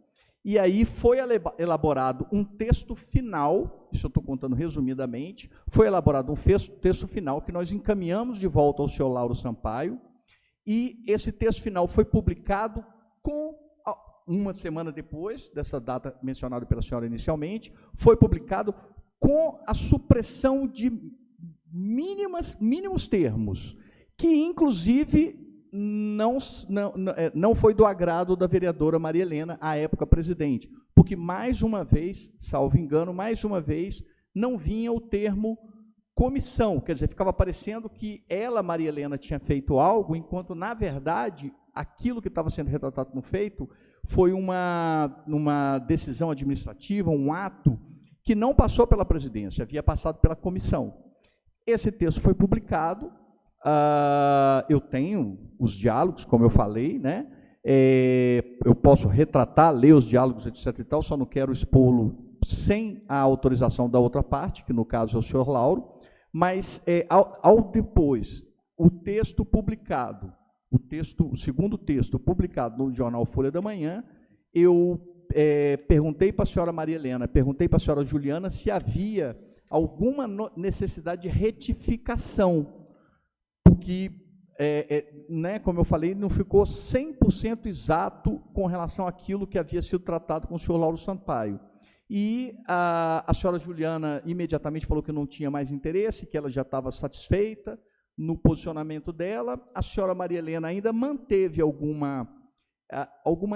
e aí foi elaborado um texto final, isso eu estou contando resumidamente, foi elaborado um texto final que nós encaminhamos de volta ao senhor Lauro Sampaio, e esse texto final foi publicado uma semana depois dessa data mencionada pela senhora inicialmente, foi publicado com a supressão de mínimos termos, que inclusive não foi do agrado da vereadora Maria Helena, à época presidente, porque mais uma vez, salvo engano, mais uma vez, não vinha o termo comissão, quer dizer, ficava parecendo que ela, Maria Helena, tinha feito algo, enquanto, na verdade, aquilo que estava sendo retratado no feito foi uma decisão administrativa, um ato que não passou pela presidência, havia passado pela comissão. Esse texto foi publicado, eu tenho os diálogos, como eu falei, né? Eu posso retratar, ler os diálogos, etc. e tal, só não quero expô-lo sem a autorização da outra parte, que no caso é o senhor Lauro, mas ao depois, o texto publicado, o segundo texto publicado no jornal Folha da Manhã, eu perguntei para a senhora Maria Helena, perguntei para a senhora Juliana se havia alguma necessidade de retificação, porque, né, como eu falei, não ficou 100% exato com relação àquilo que havia sido tratado com o senhor Lauro Sampaio. E a senhora Juliana imediatamente falou que não tinha mais interesse, que ela já estava satisfeita no posicionamento dela. A senhora Maria Helena ainda manteve alguma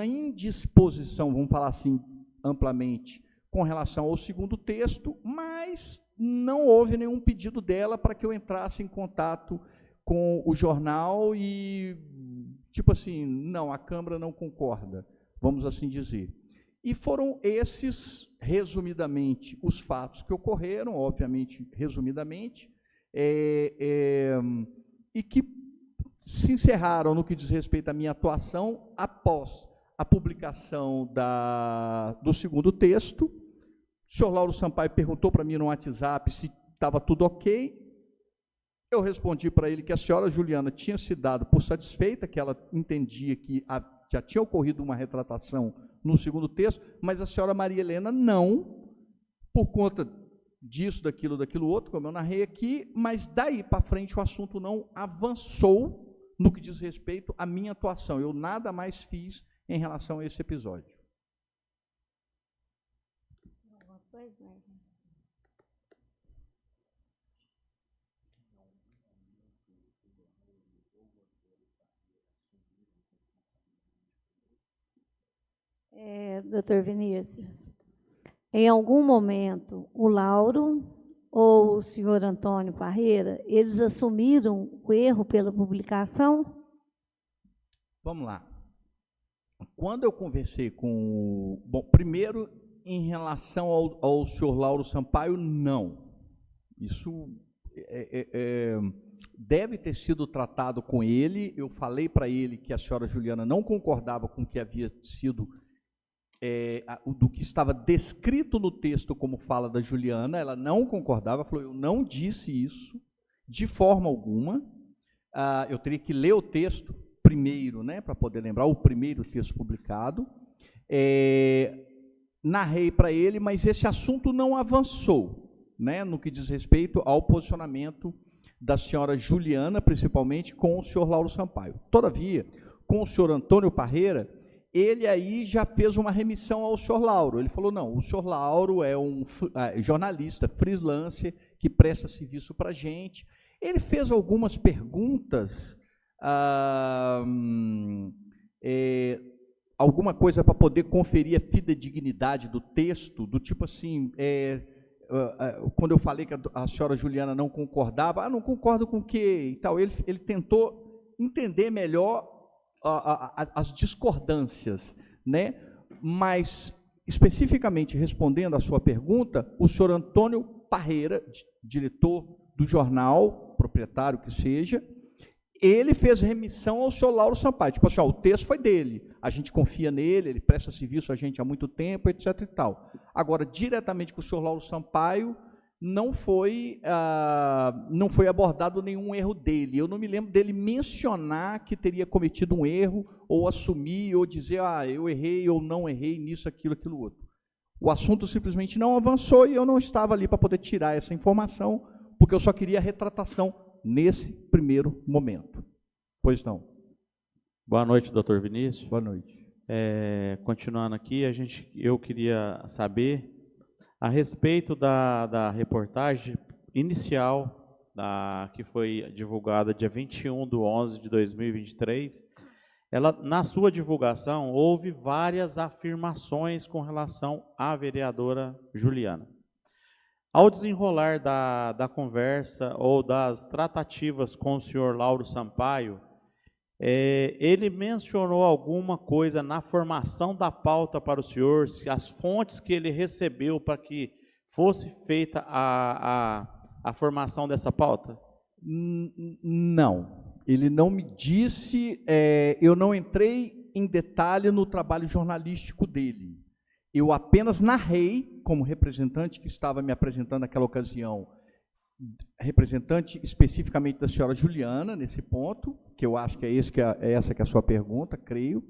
indisposição, vamos falar assim amplamente, com relação ao segundo texto, mas não houve nenhum pedido dela para que eu entrasse em contato com o jornal e, tipo assim, não, a Câmara não concorda, vamos assim dizer. E foram esses, resumidamente, os fatos que ocorreram, obviamente, resumidamente, e que se encerraram no que diz respeito à minha atuação após a publicação do segundo texto. O senhor Lauro Sampaio perguntou para mim no WhatsApp se estava tudo ok. Eu respondi para ele que a senhora Juliana tinha se dado por satisfeita, que ela entendia que já tinha ocorrido uma retratação no segundo texto, mas a senhora Maria Helena não, por conta disso, daquilo outro, como eu narrei aqui, mas daí para frente o assunto não avançou no que diz respeito à minha atuação. Eu nada mais fiz em relação a esse episódio. Alguma coisa, né? Doutor Vinícius, em algum momento, o Lauro ou o senhor Antônio Parreira, eles assumiram o erro pela publicação? Vamos lá. Quando eu conversei com... Bom, primeiro, em relação ao senhor Lauro Sampaio, não. Isso deve ter sido tratado com ele. Eu falei para ele que a senhora Juliana não concordava com o que havia sido... do que estava descrito no texto como fala da Juliana, ela não concordava, falou, eu não disse isso de forma alguma, eu teria que ler o texto primeiro, né, para poder lembrar, o primeiro texto publicado. Narrei para ele, mas esse assunto não avançou, né, no que diz respeito ao posicionamento da senhora Juliana, principalmente com o senhor Lauro Sampaio. Todavia, com o senhor Antônio Parreira, ele aí já fez uma remissão ao senhor Lauro. Ele falou, não, o senhor Lauro é um jornalista freelancer que presta serviço para a gente. Ele fez algumas perguntas, alguma coisa para poder conferir a fidedignidade do texto, do tipo assim, quando eu falei que a senhora Juliana não concordava, não concordo com o quê? E tal. Ele tentou entender melhor as discordâncias, né? Mas, especificamente respondendo à sua pergunta, o senhor Antônio Parreira, diretor do jornal, proprietário que seja, ele fez remissão ao senhor Lauro Sampaio, tipo assim, o texto foi dele, a gente confia nele, ele presta serviço a gente há muito tempo, etc. e tal. Agora, diretamente com o senhor Lauro Sampaio, não foi abordado nenhum erro dele. Eu não me lembro dele mencionar que teria cometido um erro, ou assumir, ou dizer, eu errei ou não errei nisso, aquilo, aquilo outro. O assunto simplesmente não avançou e eu não estava ali para poder tirar essa informação, porque eu só queria a retratação nesse primeiro momento. Pois não. Boa noite, doutor Vinícius. Boa noite. Continuando aqui, eu queria saber a respeito da reportagem inicial que foi divulgada dia 21/11/2023. Na sua divulgação, houve várias afirmações com relação à vereadora Juliana. Ao desenrolar da conversa ou das tratativas com o senhor Lauro Sampaio, ele mencionou alguma coisa na formação da pauta para o senhor, as fontes que ele recebeu para que fosse feita a formação dessa pauta? Não, ele não me disse, eu não entrei em detalhe no trabalho jornalístico dele. Eu apenas narrei, como representante que estava me apresentando naquela ocasião, representante especificamente da senhora Juliana, nesse ponto, que eu acho que essa que é a sua pergunta, creio,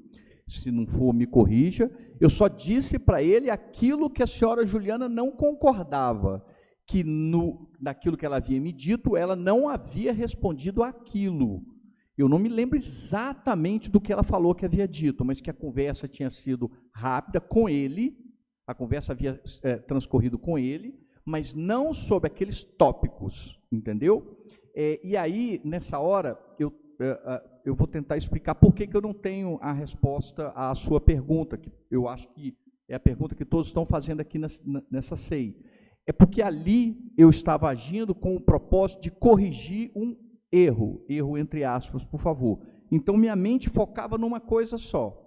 se não for, me corrija. Eu só disse para ele aquilo que a senhora Juliana não concordava, que naquilo que ela havia me dito, ela não havia respondido aquilo. Eu não me lembro exatamente do que ela falou que havia dito, mas que a conversa tinha sido rápida com ele, a conversa havia transcorrido com ele, mas não sobre aqueles tópicos, entendeu? E aí, nessa hora, eu vou tentar explicar por que eu não tenho a resposta à sua pergunta, que eu acho que é a pergunta que todos estão fazendo aqui nessa CEI. É porque ali eu estava agindo com o propósito de corrigir um erro entre aspas, por favor. Então, minha mente focava numa coisa só.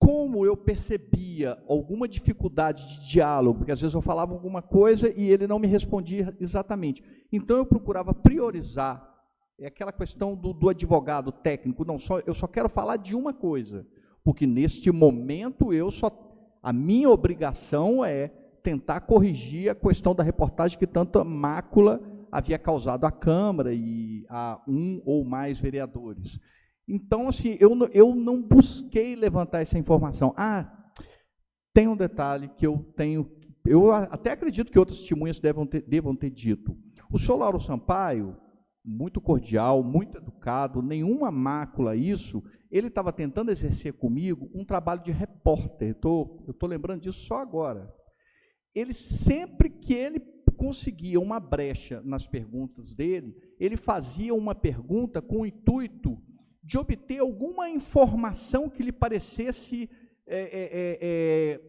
Como eu percebia alguma dificuldade de diálogo, porque às vezes eu falava alguma coisa e ele não me respondia exatamente. Então, eu procurava priorizar, aquela questão do advogado técnico, eu só quero falar de uma coisa, porque neste momento a minha obrigação é tentar corrigir a questão da reportagem que tanta mácula havia causado à Câmara e a um ou mais vereadores. Então, assim, eu não busquei levantar essa informação. Tem um detalhe que eu até acredito que outras testemunhas devam ter dito. O senhor Lauro Sampaio, muito cordial, muito educado, nenhuma mácula isso, ele estava tentando exercer comigo um trabalho de repórter, eu estou lembrando disso só agora. Sempre que ele conseguia uma brecha nas perguntas dele, ele fazia uma pergunta com o intuito de obter alguma informação que lhe parecesse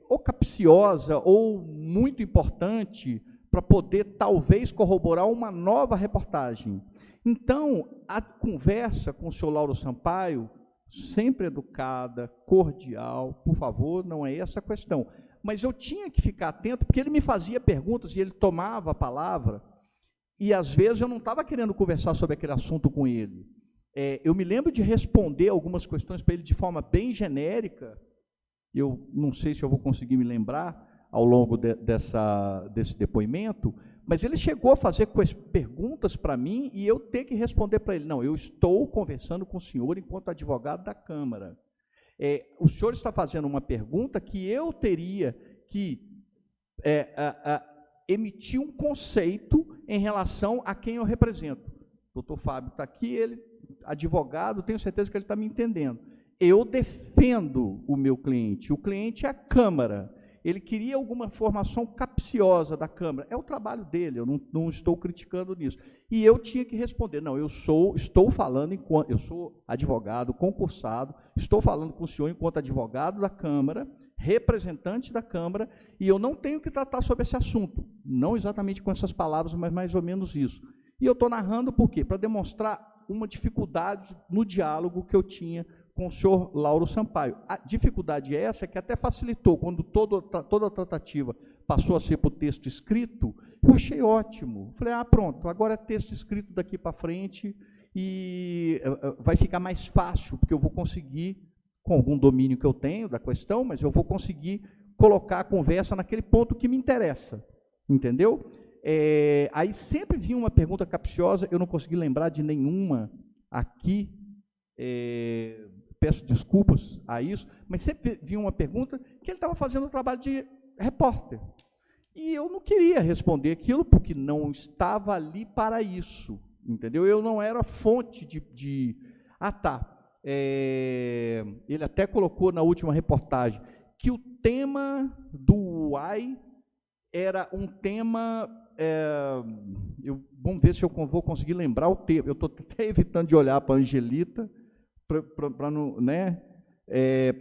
ou capciosa ou muito importante para poder, talvez, corroborar uma nova reportagem. Então, a conversa com o senhor Lauro Sampaio, sempre educada, cordial, por favor, não é essa a questão. Mas eu tinha que ficar atento, porque ele me fazia perguntas e ele tomava a palavra, e às vezes eu não estava querendo conversar sobre aquele assunto com ele. Eu me lembro de responder algumas questões para ele de forma bem genérica, eu não sei se eu vou conseguir me lembrar ao longo desse depoimento, Mas ele chegou a fazer perguntas para mim e eu ter que responder para ele. Não, eu estou conversando com o senhor enquanto advogado da Câmara. O senhor está fazendo uma pergunta que eu teria que emitir um conceito em relação a quem eu represento. O doutor Fábio está aqui, ele, advogado, tenho certeza que ele está me entendendo. Eu defendo o meu cliente. O cliente é a Câmara. Ele queria alguma informação capciosa da Câmara. É o trabalho dele, eu não estou criticando nisso. E eu tinha que responder, não, estou falando enquanto, eu sou advogado, concursado, estou falando com o senhor enquanto advogado da Câmara, representante da Câmara, e eu não tenho que tratar sobre esse assunto. Não exatamente com essas palavras, mas mais ou menos isso. E eu estou narrando por quê? Para demonstrar uma dificuldade no diálogo que eu tinha com o senhor Lauro Sampaio. A dificuldade é essa que até facilitou, quando toda a tratativa passou a ser por texto escrito, eu achei ótimo. Falei, pronto, agora é texto escrito daqui para frente e vai ficar mais fácil, porque eu vou conseguir, com algum domínio que eu tenho da questão, mas eu vou conseguir colocar a conversa naquele ponto que me interessa, entendeu? Aí sempre vinha uma pergunta capciosa, eu não consegui lembrar de nenhuma aqui, peço desculpas a isso, mas sempre vinha uma pergunta que ele estava fazendo o trabalho de repórter. E eu não queria responder aquilo, porque não estava ali para isso, entendeu? Eu não era fonte de ele até colocou na última reportagem que o tema do UAI era um tema... vamos ver se eu vou conseguir lembrar o tema. Eu estou até evitando de olhar para a Angelita, para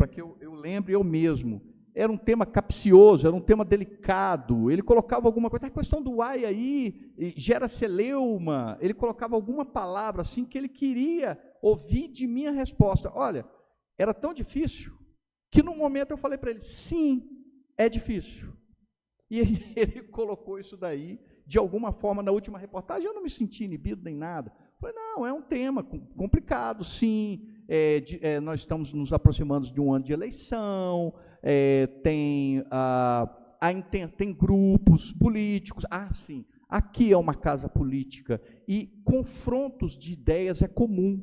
que eu lembre eu mesmo. Era um tema capcioso, era um tema delicado, ele colocava alguma coisa, a questão do AI aí, gera celeuma, ele colocava alguma palavra assim que ele queria ouvir de minha resposta. Olha, era tão difícil, que no momento eu falei para ele, sim, é difícil. E ele colocou isso daí, de alguma forma, na última reportagem, eu não me senti inibido nem nada. Falei, não, é um tema complicado, sim, nós estamos nos aproximando de um ano de eleição, tem grupos políticos, sim, aqui é uma casa política, e confrontos de ideias é comum.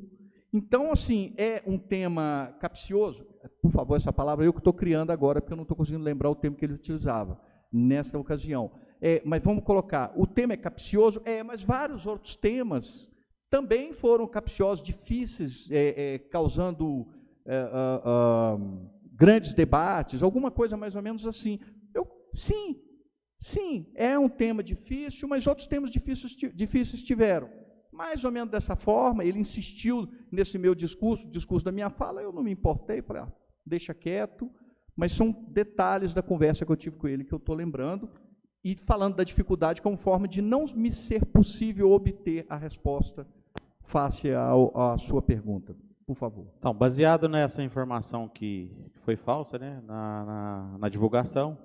Então, assim, é um tema capcioso, por favor, essa palavra eu que estou criando agora, porque eu não estou conseguindo lembrar o termo que ele utilizava nessa ocasião. Mas vamos colocar, o tema é capcioso, mas vários outros temas também foram capciosos, difíceis, causando grandes debates, alguma coisa mais ou menos assim. Sim, é um tema difícil, mas outros temas difíceis tiveram. Mais ou menos dessa forma, ele insistiu nesse meu discurso da minha fala, eu não me importei, falei, deixa quieto, mas são detalhes da conversa que eu tive com ele que eu estou lembrando, e falando da dificuldade como forma de não me ser possível obter a resposta face à sua pergunta. Por favor. Então, baseado nessa informação que foi falsa, né, na divulgação,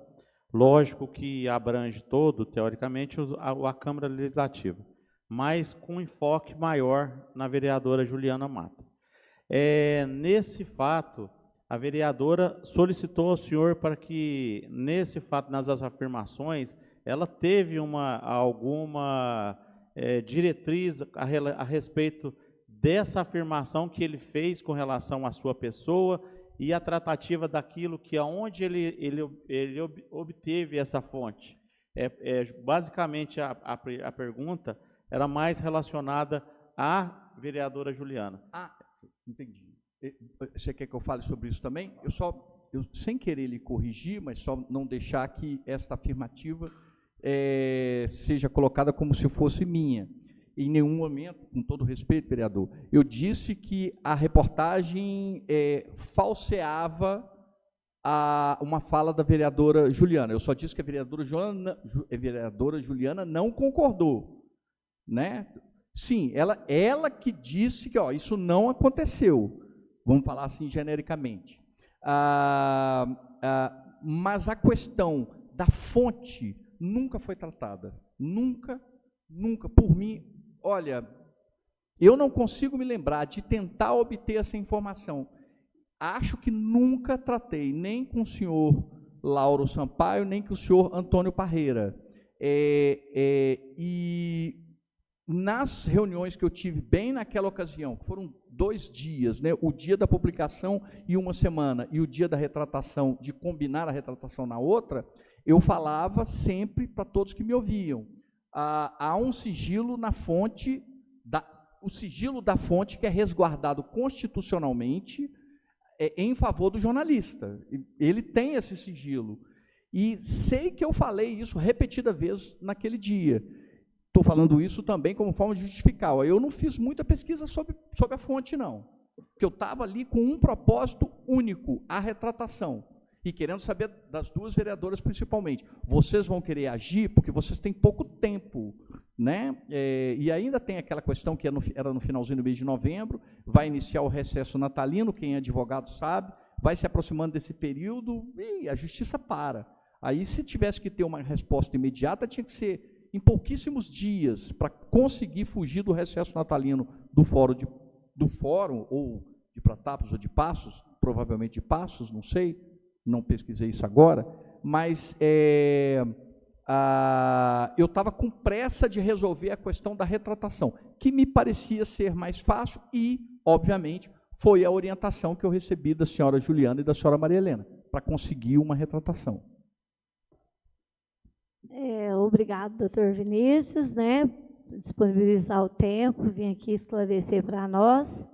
lógico que abrange todo, teoricamente, a Câmara Legislativa, mas com enfoque maior na vereadora Juliana Mata. Nesse fato, a vereadora solicitou ao senhor para que, nesse fato, nas afirmações, ela teve alguma diretriz a respeito dessa afirmação que ele fez com relação à sua pessoa e a tratativa daquilo que aonde ele obteve essa fonte. Basicamente, a pergunta era mais relacionada à vereadora Juliana. Entendi. Você quer que eu fale sobre isso também? Eu sem querer lhe corrigir, mas só não deixar que esta afirmativa seja colocada como se fosse minha. Em nenhum momento, com todo respeito, vereador, eu disse que a reportagem falseava uma fala da vereadora Juliana. Eu só disse que a vereadora Juliana não concordou, né? Sim, ela que disse que isso não aconteceu. Vamos falar assim genericamente. Mas a questão da fonte nunca foi tratada. Nunca, por mim. Olha, eu não consigo me lembrar de tentar obter essa informação. Acho que nunca tratei, nem com o senhor Lauro Sampaio, nem com o senhor Antônio Parreira. E nas reuniões que eu tive bem naquela ocasião, que foram 2 dias, né, o dia da publicação e uma semana, e o dia da retratação, de combinar a retratação na outra, eu falava sempre para todos que me ouviam, há um sigilo na fonte, o sigilo da fonte que é resguardado constitucionalmente em favor do jornalista. Ele tem esse sigilo. E sei que eu falei isso repetidas vezes naquele dia. Estou falando isso também como forma de justificar. Eu não fiz muita pesquisa sobre a fonte, não. Porque eu estava ali com um propósito único, a retratação. E querendo saber das 2 vereadoras principalmente. Vocês vão querer agir porque vocês têm pouco tempo, né? E ainda tem aquela questão que era no finalzinho do mês de novembro, vai iniciar o recesso natalino, quem é advogado sabe, vai se aproximando desse período e a justiça para. Aí, se tivesse que ter uma resposta imediata, tinha que ser em pouquíssimos dias, para conseguir fugir do recesso natalino do fórum, ou de Pratapos ou de Passos, provavelmente de Passos, não sei, não pesquisei isso agora, mas eu estava com pressa de resolver a questão da retratação, que me parecia ser mais fácil e, obviamente, foi a orientação que eu recebi da senhora Juliana e da senhora Maria Helena, para conseguir uma retratação. Obrigado, doutor Vinícius, né, disponibilizar o tempo, vir aqui esclarecer para nós.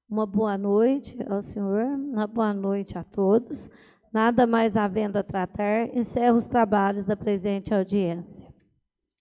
Uma boa noite ao senhor, uma boa noite a todos. Nada mais havendo a tratar, encerro os trabalhos da presente audiência.